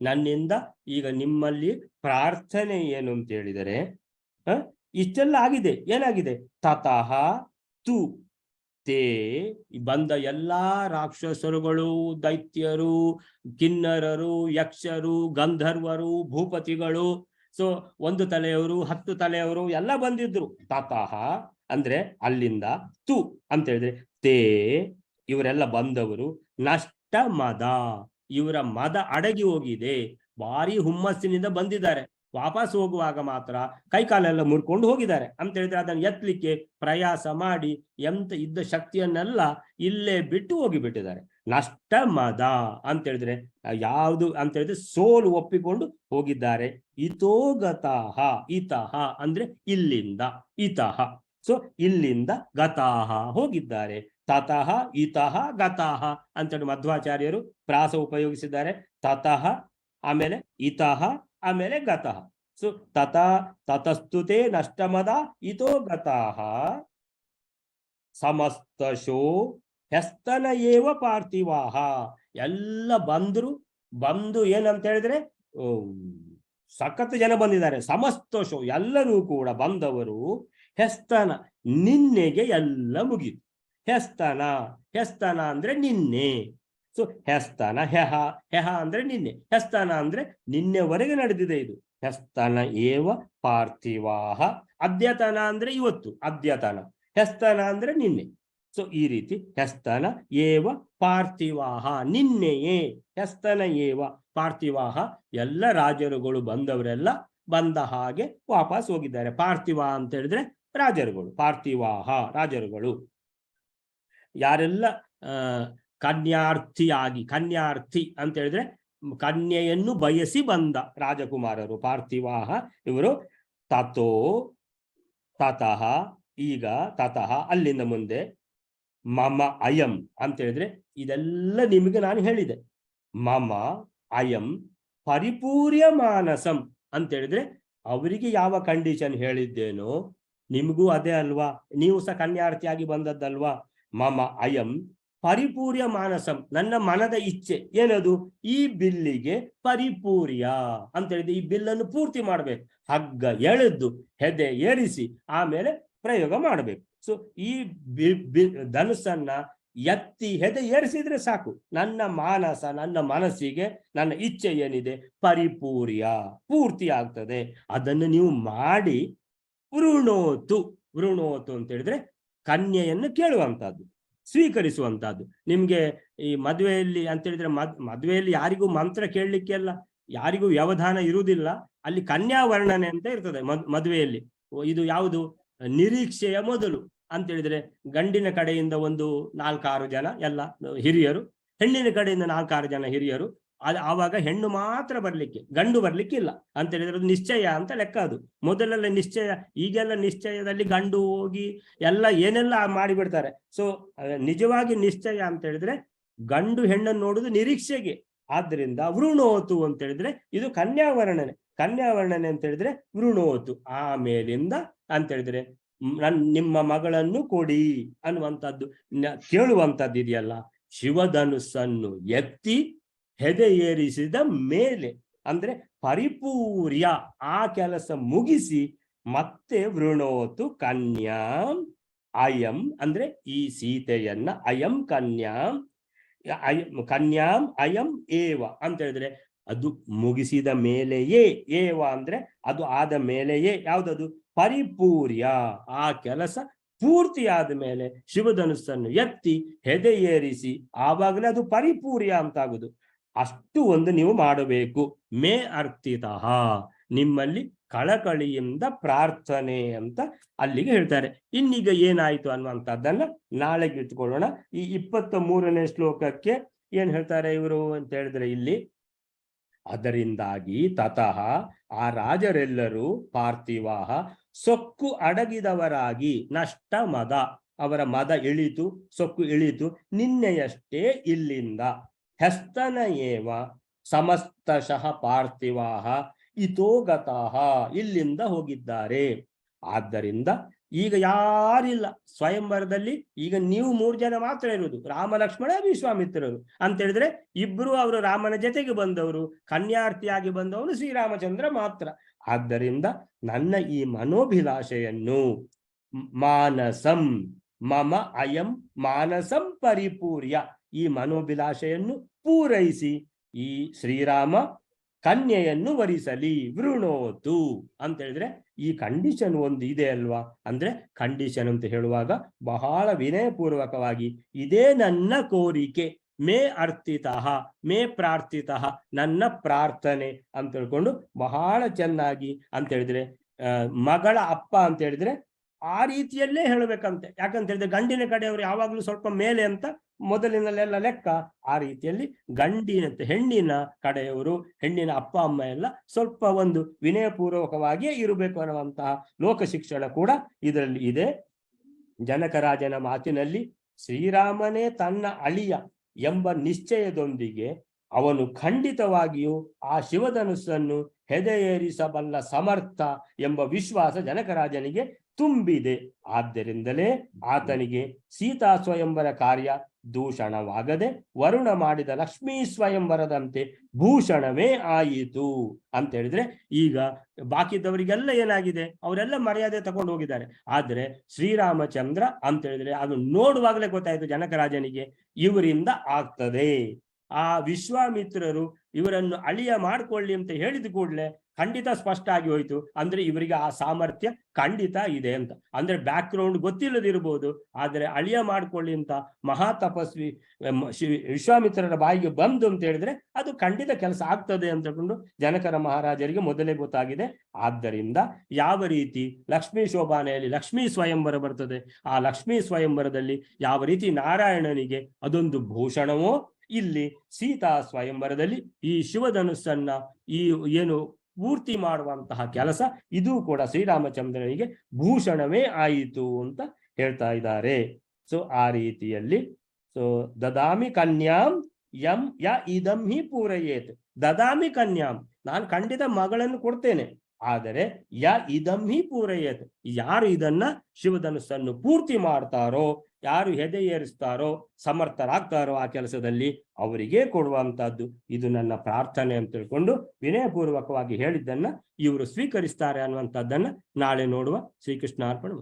ನನ್ನಿಂದ ಈಗ ನಿಮ್ಮಲ್ಲಿ ಪ್ರಾರ್ಥನೆ ಏನು ಅಂತ ಹೇಳಿದರೆ ಇಷ್ಟೆಲ್ಲ ಆಗಿದೆ. ಏನಾಗಿದೆ? ತತಃ ತು ತೇ, ಬಂದ ಎಲ್ಲಾ ರಾಕ್ಷಸರುಗಳು, ದೈತ್ಯರು, ಕಿನ್ನರರು, ಯಕ್ಷರು, ಗಂಧರ್ವರು, ಭೂಪತಿಗಳು, ಸೊ 1 ತಲೆಯವರು 10 ತಲೆಯವರು ಎಲ್ಲ ಬಂದಿದ್ರು. ತತಃ ಅಂದ್ರೆ ಅಲ್ಲಿಂದ, ತು ಅಂತ ಹೇಳಿದ್ರೆ ತೇ, ಇವರೆಲ್ಲ ಬಂದವರು, ನಷ್ಟ ಮದ, ಇವರ ಮದ ಅಡಗಿ ಹೋಗಿದೆ, ಭಾರಿ ಹುಮ್ಮಸ್ಸಿನಿಂದ ಬಂದಿದ್ದಾರೆ. ವಾಪಸ್ ಹೋಗುವಾಗ ಮಾತ್ರ ಕೈಕಾಲೆಲ್ಲ ಮುರ್ಕೊಂಡು ಹೋಗಿದ್ದಾರೆ ಅಂತ ಹೇಳಿದ್ರೆ ಅದನ್ನು ಎತ್ತಲಿಕ್ಕೆ ಪ್ರಯಾಸ ಮಾಡಿ ಎಂತ ಇದ್ದ ಶಕ್ತಿಯನ್ನೆಲ್ಲ ಇಲ್ಲೇ ಬಿಟ್ಟು ಹೋಗಿಬಿಟ್ಟಿದ್ದಾರೆ. ನಷ್ಟ ಮದ ಅಂತ ಹೇಳಿದ್ರೆ ಯಾವುದು ಅಂತ ಹೇಳಿದ್ರೆ ಸೋಲು ಒಪ್ಪಿಕೊಂಡು ಹೋಗಿದ್ದಾರೆ. ಇತೋಗತಃ, ಇತಃ ಅಂದ್ರೆ ಇಲ್ಲಿಂದ, ಇತಃ ಸೊ ಇಲ್ಲಿಂದ, ಗತಾಹ ಹೋಗಿದ್ದಾರೆ. ತತಃ ಇತಃ ಗತಾಹ ಅಂತೇಳಿ ಮಧ್ವಾಚಾರ್ಯರು ಪ್ರಾಸ ಉಪಯೋಗಿಸಿದ್ದಾರೆ. ತತಃ ಆಮೇಲೆ ಇತಃ ಆಮೇಲೆ ಗತಃ. ಸೊ ತತಸ್ತುತೆ ನಷ್ಟಮದ ಇತೋ ಗತಾಹ ಸಮಸ್ತಶೋ ಹ್ಯಸ್ತನ ಏವ ಪಾರ್ಥಿವಾಹ. ಎಲ್ಲ ಬಂದು ಏನಂತ ಹೇಳಿದ್ರೆ ಸಖತ್ ಜನ ಬಂದಿದ್ದಾರೆ. ಸಮಸ್ತಶೋ ಎಲ್ಲರೂ ಕೂಡ ಬಂದವರು, ಹೆಸ್ತನ ನಿನ್ನೆಗೆ ಎಲ್ಲ ಮುಗೀತು. ಹೆಸ್ತನ ಅಂದ್ರೆ ನಿನ್ನೆ. ಸೊ ಹೆಸ್ತನ ಹೆಹ ಅಂದ್ರೆ ನಿನ್ನೆ, ಹೆಸ್ತನ ಅಂದ್ರೆ ನಿನ್ನೆವರೆಗೆ ನಡೆದಿದೆ ಇದು. ಹೆಸ್ತನ ಏವ ಪಾರ್ಥಿವಾಹ. ಅದ್ಯತನ ಅಂದ್ರೆ ಇವತ್ತು, ಅದ್ಯತನ. ಹೆಸ್ತನ ಅಂದ್ರೆ ನಿನ್ನೆ. ಸೊ ಈ ರೀತಿ ಹೆಸ್ತನ ಏವ ಪಾರ್ಥಿವಾಹ, ನಿನ್ನೆಯೇ. ಹೆಸ್ತನ ಏವ ಪಾರ್ಥಿವಾಹ, ಎಲ್ಲ ರಾಜರುಗಳು ಬಂದವರೆಲ್ಲ ಬಂದ ಹಾಗೆ ವಾಪಸ್ ಹೋಗಿದ್ದಾರೆ. ಪಾರ್ಥಿವ ಅಂತ ಹೇಳಿದ್ರೆ ರಾಜರುಗಳು, ಪಾರ್ಥಿವಾಹ ರಾಜರುಗಳು. ಯಾರೆಲ್ಲ ಕನ್ಯಾರ್ಥಿ ಅಂತ ಹೇಳಿದ್ರೆ ಕನ್ಯೆಯನ್ನು ಬಯಸಿ ಬಂದ ರಾಜಕುಮಾರರು, ಪಾರ್ಥಿವಾಹ ಇವರು. ತತಃ ಈಗ ತತಃ ಅಲ್ಲಿಂದ ಮುಂದೆ ಮಮ ಅಯಂ ಅಂತ ಹೇಳಿದ್ರೆ ಇದೆಲ್ಲ ನಿಮಗೆ ನಾನು ಹೇಳಿದೆ. ಮಮ ಅಯಂ ಪರಿಪೂರ್ಯ ಮಾನಸಂ ಅಂತ ಹೇಳಿದ್ರೆ ಅವರಿಗೆ ಯಾವ ಕಂಡೀಷನ್ ಹೇಳಿದ್ದೇನೋ ನಿಮಗೂ ಅದೇ ಅಲ್ವಾ, ನೀವು ಸಹ ಕನ್ಯಾರ್ಥಿಯಾಗಿ ಬಂದದ್ದಲ್ವಾ. ಮಮ ಅಯಂ ಪರಿಪೂರ್ಯ ಮಾನಸಂ, ನನ್ನ ಮನದ ಇಚ್ಛೆ ಏನದು? ಈ ಬಿಲ್ಲಿಗೆ ಪರಿಪೂರ್ಯ ಅಂತ ಹೇಳಿದ್ರೆ ಈ ಬಿಲ್ಲನ್ನು ಪೂರ್ತಿ ಮಾಡ್ಬೇಕು. ಹಗ್ಗ ಎಳೆದು ಹೆದೆ ಏರಿಸಿ ಆಮೇಲೆ ಪ್ರಯೋಗ ಮಾಡಬೇಕು. ಸೊ ಈ ಧನುಸ್ಸನ್ನ ಎತ್ತಿ ಹೆದೆ ಏರಿಸಿದ್ರೆ ಸಾಕು. ನನ್ನ ಮಾನಸ, ನನ್ನ ಮನಸ್ಸಿಗೆ ನನ್ನ ಇಚ್ಛೆ ಏನಿದೆ ಪರಿಪೂರ್ಯ, ಪೂರ್ತಿ ಆಗ್ತದೆ. ಅದನ್ನು ನೀವು ಮಾಡಿ ವೃಣೋತು ಅಂತ ಹೇಳಿದ್ರೆ ಕನ್ಯೆಯನ್ನು ಕೇಳುವಂತಹದ್ದು, ಸ್ವೀಕರಿಸುವಂತಹದ್ದು. ನಿಮ್ಗೆ ಈ ಮದುವೆಯಲ್ಲಿ ಅಂತ ಹೇಳಿದ್ರೆ ಮದುವೆಯಲ್ಲಿ ಯಾರಿಗೂ ಮಂತ್ರ ಕೇಳಲಿಕ್ಕೆ ಅಲ್ಲ, ಯಾರಿಗೂ ವ್ಯವಧಾನ ಇರುವುದಿಲ್ಲ. ಅಲ್ಲಿ ಕನ್ಯಾ ವರ್ಣನೆ ಅಂತ ಇರ್ತದೆ ಮದುವೆಯಲ್ಲಿ. ಇದು ಯಾವುದು? ನಿರೀಕ್ಷೆಯ ಮೊದಲು ಅಂತ ಹೇಳಿದ್ರೆ ಗಂಡಿನ ಕಡೆಯಿಂದ ಒಂದು 4-6 ಜನ ಎಲ್ಲ ಹಿರಿಯರು, ಹೆಣ್ಣಿನ ಕಡೆಯಿಂದ 4-6 ಜನ ಹಿರಿಯರು. ಆವಾಗ ಹೆಣ್ಣು ಮಾತ್ರ ಬರ್ಲಿಕ್ಕೆ, ಗಂಡು ಬರ್ಲಿಕ್ಕಿಲ್ಲ ಅಂತ ಹೇಳಿದ್ರೆ ಅದು ನಿಶ್ಚಯ ಅಂತ ಲೆಕ್ಕ. ಅದು ಮೊದಲೆಲ್ಲ ನಿಶ್ಚಯ, ಈಗೆಲ್ಲ ನಿಶ್ಚಯದಲ್ಲಿ ಗಂಡು ಹೋಗಿ ಎಲ್ಲ ಏನೆಲ್ಲ ಮಾಡಿಬಿಡ್ತಾರೆ. ಸೊ ನಿಜವಾಗಿ ನಿಶ್ಚಯ ಅಂತ ಹೇಳಿದ್ರೆ ಗಂಡು ಹೆಣ್ಣನ್ನು ನೋಡುದು ನಿರೀಕ್ಷೆಗೆ. ಆದ್ರಿಂದ ವೃಣೋತು ಅಂತ ಹೇಳಿದ್ರೆ ಇದು ಕನ್ಯಾವರ್ಣನೆ ಅಂತ ಹೇಳಿದ್ರೆ ವೃಣೋತು. ಆಮೇಲಿಂದ ಅಂತ ಹೇಳಿದ್ರೆ ನಿಮ್ಮ ಮಗಳನ್ನು ಕೊಡಿ ಅನ್ನುವಂಥದ್ದು ಕೇಳುವಂಥದ್ದು ಇದೆಯಲ್ಲ. ಶಿವಧನುಸ್ಸನ್ನು ಎತ್ತಿ ಹೆದೆ ಏರಿಸಿದ ಮೇಲೆ ಅಂದ್ರೆ ಪರಿಪೂರ್ಯ ಆ ಕೆಲಸ ಮುಗಿಸಿ ಮತ್ತೆ ವೃಣೋತು ಕನ್ಯಾಂ ಅಯಂ ಅಂದ್ರೆ ಈ ಸೀತೆಯನ್ನ, ಅಯಂ ಕನ್ಯಾಂ ಅಯಂ ಏವ ಅಂತ ಹೇಳಿದ್ರೆ ಅದು ಮುಗಿಸಿದ ಮೇಲೆಯೇ, ಏವ ಅಂದ್ರೆ ಅದು ಆದ ಮೇಲೆಯೇ. ಯಾವ್ದದು? ಪರಿಪೂರ್ಯ, ಆ ಕೆಲಸ ಪೂರ್ತಿ ಆದ್ಮೇಲೆ ಶಿವಧನುಸ್ಸನ್ನು ಎತ್ತಿ ಹೆದೆ ಏರಿಸಿ ಆವಾಗಲೇ ಅದು ಪರಿಪೂರ್ಯ ಅಂತಾಗುದು. ಅಷ್ಟು ಒಂದು ನೀವು ಮಾಡಬೇಕು. ಮೇ ಅರ್ಪಿತಃ, ನಿಮ್ಮಲ್ಲಿ ಕಳಕಳಿಯಿಂದ ಪ್ರಾರ್ಥನೆ ಅಂತ ಅಲ್ಲಿಗೆ ಹೇಳ್ತಾರೆ. ಇನ್ನೀಗ ಏನಾಯ್ತು ಅನ್ನುವಂಥದ್ದನ್ನ ನಾಳೆಗೆ ಇಟ್ಕೊಳ್ಳೋಣ. ಈ 23ನೇ ಶ್ಲೋಕಕ್ಕೆ ಏನ್ ಹೇಳ್ತಾರೆ ಇವರು ಅಂತ ಹೇಳಿದ್ರೆ ಇಲ್ಲಿ, ಅದರಿಂದಾಗಿ ತತಃ ಆ ರಾಜರೆಲ್ಲರೂ ಪಾರ್ಥಿವಾಹ ಸೊಕ್ಕು ಅಡಗಿದವರಾಗಿ, ನಷ್ಟ ಮದ, ಅವರ ಮದ ಇಳಿತು, ಸೊಕ್ಕು ಇಳಿತು, ನಿನ್ನೆಯಷ್ಟೇ ಇಲ್ಲಿಂದ ಹಸ್ತನ ಏವ ಸಮಸ್ತಶಃ ಪಾರ್ಥಿವಾಹ ಇತೋಗತಃ, ಇಲ್ಲಿಂದ ಹೋಗಿದ್ದಾರೆ. ಆದ್ದರಿಂದ ಈಗ ಯಾರಿಲ್ಲ ಸ್ವಯಂವರದಲ್ಲಿ, ಈಗ ನೀವು 3 ಜನ ಮಾತ್ರ ಇರುವುದು, ರಾಮ ಲಕ್ಷ್ಮಣ ವಿಶ್ವಾಮಿತ್ರರು ಅಂತ ಹೇಳಿದ್ರೆ ಇಬ್ರು ಅವರು ರಾಮನ ಜೊತೆಗೆ ಬಂದವರು, ಕನ್ಯಾರ್ಥಿಯಾಗಿ ಬಂದವನು ಶ್ರೀರಾಮಚಂದ್ರ ಮಾತ್ರ. ಆದ್ದರಿಂದ ನನ್ನ ಈ ಮನೋಭಿಲಾಷೆಯನ್ನು ಮಾನಸಂ ಮಮ ಅಯಂ ಮಾನಸಂ ಪರಿಪೂರ್ಯ, ಈ ಮನೋಭಿಲಾಷೆಯನ್ನು ಪೂರೈಸಿ ಈ ಶ್ರೀರಾಮ ಕನ್ಯೆಯನ್ನು ವರಿಸಲಿ. ವೃಣೋತು ಅಂತ ಹೇಳಿದ್ರೆ ಈ ಕಂಡೀಷನ್ ಒಂದು ಇದೆ ಅಲ್ವಾ, ಅಂದ್ರೆ ಕಂಡೀಷನ್ ಅಂತ ಹೇಳುವಾಗ ಬಹಳ ವಿನಯಪೂರ್ವಕವಾಗಿ ಇದೇ ನನ್ನ ಕೋರಿಕೆ, ಮೇ ಅರ್ಥಿತಃ ಮೇ ಪ್ರಾರ್ಥಿತಃ, ನನ್ನ ಪ್ರಾರ್ಥನೆ ಅಂತ ಹೇಳ್ಕೊಂಡು ಬಹಳ ಚೆನ್ನಾಗಿ ಅಂತ ಹೇಳಿದ್ರೆ ಮಗಳ ಅಪ್ಪ ಅಂತ ಹೇಳಿದ್ರೆ ಆ ರೀತಿಯಲ್ಲೇ ಹೇಳಬೇಕಂತೆ. ಯಾಕಂತ ಹೇಳಿದ್ರೆ ಗಂಡಿನ ಕಡೆಯವರು ಯಾವಾಗ್ಲೂ ಸ್ವಲ್ಪ ಮೇಲೆ ಅಂತ ಮೊದಲಿನಲ್ಲೆಲ್ಲ ಲೆಕ್ಕ, ಆ ರೀತಿಯಲ್ಲಿ ಹೆಣ್ಣಿನ ಕಡೆಯವರು, ಹೆಣ್ಣಿನ ಅಪ್ಪ ಅಮ್ಮ ಎಲ್ಲ ಸ್ವಲ್ಪ ಒಂದು ವಿನಯಪೂರ್ವಕವಾಗಿಯೇ ಇರಬೇಕು ಅನ್ನುವಂತಹ ಲೋಕ ಶಿಕ್ಷಣ ಕೂಡ ಇದರಲ್ಲಿ ಇದೆ. ಜನಕರಾಜನ ಮಾತಿನಲ್ಲಿ ಶ್ರೀರಾಮನೇ ತನ್ನ ಅಳಿಯ ಎಂಬ ನಿಶ್ಚಯದೊಂದಿಗೆ ಅವನು ಖಂಡಿತವಾಗಿಯೂ ಆ ಶಿವಧನುಸ್ಸನ್ನು ಹೆದೆಯೇರಿಸಬಲ್ಲ ಸಮರ್ಥ ಎಂಬ ವಿಶ್ವಾಸ ಜನಕರಾಜನಿಗೆ ತುಂಬಿದೆ. ಆದ್ದರಿಂದಲೇ ಆತನಿಗೆ ಸೀತಾ ಸ್ವಯಂವರ ಕಾರ್ಯ ದೂಷಣವಾಗದೆ ವರುಣ ಮಾಡಿದ ಲಕ್ಷ್ಮೀ ಸ್ವಯಂವರದಂತೆ ಭೂಷಣವೇ ಆಯಿತು ಅಂತ ಹೇಳಿದ್ರೆ, ಈಗ ಬಾಕಿದವರಿಗೆಲ್ಲ ಏನಾಗಿದೆ, ಅವರೆಲ್ಲ ಮರ್ಯಾದೆ ತಗೊಂಡು ಹೋಗಿದ್ದಾರೆ. ಆದ್ರೆ ಶ್ರೀರಾಮಚಂದ್ರ ಅಂತ ಹೇಳಿದ್ರೆ ಅದು ನೋಡುವಾಗಲೇ ಗೊತ್ತಾಯ್ತು ಜನಕರಾಜನಿಗೆ ಇವರಿಂದ ಆಗ್ತದೆ. ಆ ವಿಶ್ವಾಮಿತ್ರರು ಇವರನ್ನು ಅಳಿಯ ಮಾಡ್ಕೊಳ್ಳಿ ಅಂತ ಹೇಳಿದ ಕೂಡಲೇ ಖಂಡಿತ ಸ್ಪಷ್ಟ ಆಗಿ ಹೋಯ್ತು, ಅಂದ್ರೆ ಇವರಿಗೆ ಆ ಸಾಮರ್ಥ್ಯ ಖಂಡಿತ ಇದೆ ಅಂತ. ಅಂದ್ರೆ ಬ್ಯಾಕ್ ಗ್ರೌಂಡ್ ಗೊತ್ತಿಲ್ಲದಿರ್ಬೋದು, ಆದ್ರೆ ಅಳಿಯ ಮಾಡ್ಕೊಳ್ಳಿ ಅಂತ ಮಹಾ ತಪಸ್ವಿ ವಿಶ್ವಾಮಿತ್ರರ ಬಾಯಿಗೆ ಬಂದು ಅಂತ ಹೇಳಿದ್ರೆ ಅದು ಖಂಡಿತ ಕೆಲಸ ಆಗ್ತದೆ ಅಂತ ಹೇಳ್ಕೊಂಡು ಜನಕರ ಮಹಾರಾಜರಿಗೆ ಮೊದಲೇ ಗೊತ್ತಾಗಿದೆ. ಆದ್ದರಿಂದ ಯಾವ ರೀತಿ ಲಕ್ಷ್ಮೀ ಶೋಭಾನೆಯಲ್ಲಿ ಲಕ್ಷ್ಮೀ ಸ್ವಯಂವರ ಬರ್ತದೆ, ಆ ಲಕ್ಷ್ಮೀ ಸ್ವಯಂವರದಲ್ಲಿ ಯಾವ ರೀತಿ ನಾರಾಯಣನಿಗೆ ಅದೊಂದು ಭೂಷಣವೋ, ಇಲ್ಲಿ ಸೀತಾ ಸ್ವಯಂವರದಲ್ಲಿ ಈ ಶಿವಧನುಸ್ಸನ್ನ ಈ ಏನು ಪೂರ್ತಿ ಮಾಡುವಂತಹ ಕೆಲಸ ಇದು ಕೂಡ ಶ್ರೀರಾಮಚಂದ್ರನಿಗೆ ಭೂಷಣವೇ ಆಯಿತು ಅಂತ ಹೇಳ್ತಾ ಇದ್ದಾರೆ. ಸೊ ಆ ರೀತಿಯಲ್ಲಿ ದದಾಮಿ ಕನ್ಯಾಂ ಯಂ ಯ ಇದಂ ಹಿ ಪೂರಯೇತ್, ದದಾಮಿ ಕನ್ಯಾಂ, ನಾನು ಖಂಡಿತ ಮಗಳನ್ನು ಕೊಡ್ತೇನೆ, ಆದರೆ ಯ ಇದಂ ಹಿ ಪೂರಯೇತ್, ಯಾರು ಇದನ್ನ ಶಿವಧನುಸ್ಸನ್ನು ಪೂರ್ತಿ ಮಾಡ್ತಾರೋ, ಯಾರು ಹೆದೆ ಏರಿಸ್ತಾರೋ, ಸಮರ್ಥರಾಗ್ತಾರೋ ಆ ಕೆಲಸದಲ್ಲಿ ಅವರಿಗೆ ಕೊಡುವಂತಹದ್ದು ಇದು ನನ್ನ ಪ್ರಾರ್ಥನೆ ಅಂತ ತಿಳ್ಕೊಂಡು ವಿನಯಪೂರ್ವಕವಾಗಿ ಹೇಳಿದ್ದನ್ನ ಇವರು ಸ್ವೀಕರಿಸ್ತಾರೆ ಅನ್ನುವಂಥದ್ದನ್ನ ನಾಳೆ ನೋಡುವ. ಶ್ರೀಕೃಷ್ಣ ಅರ್ಪಣೆ.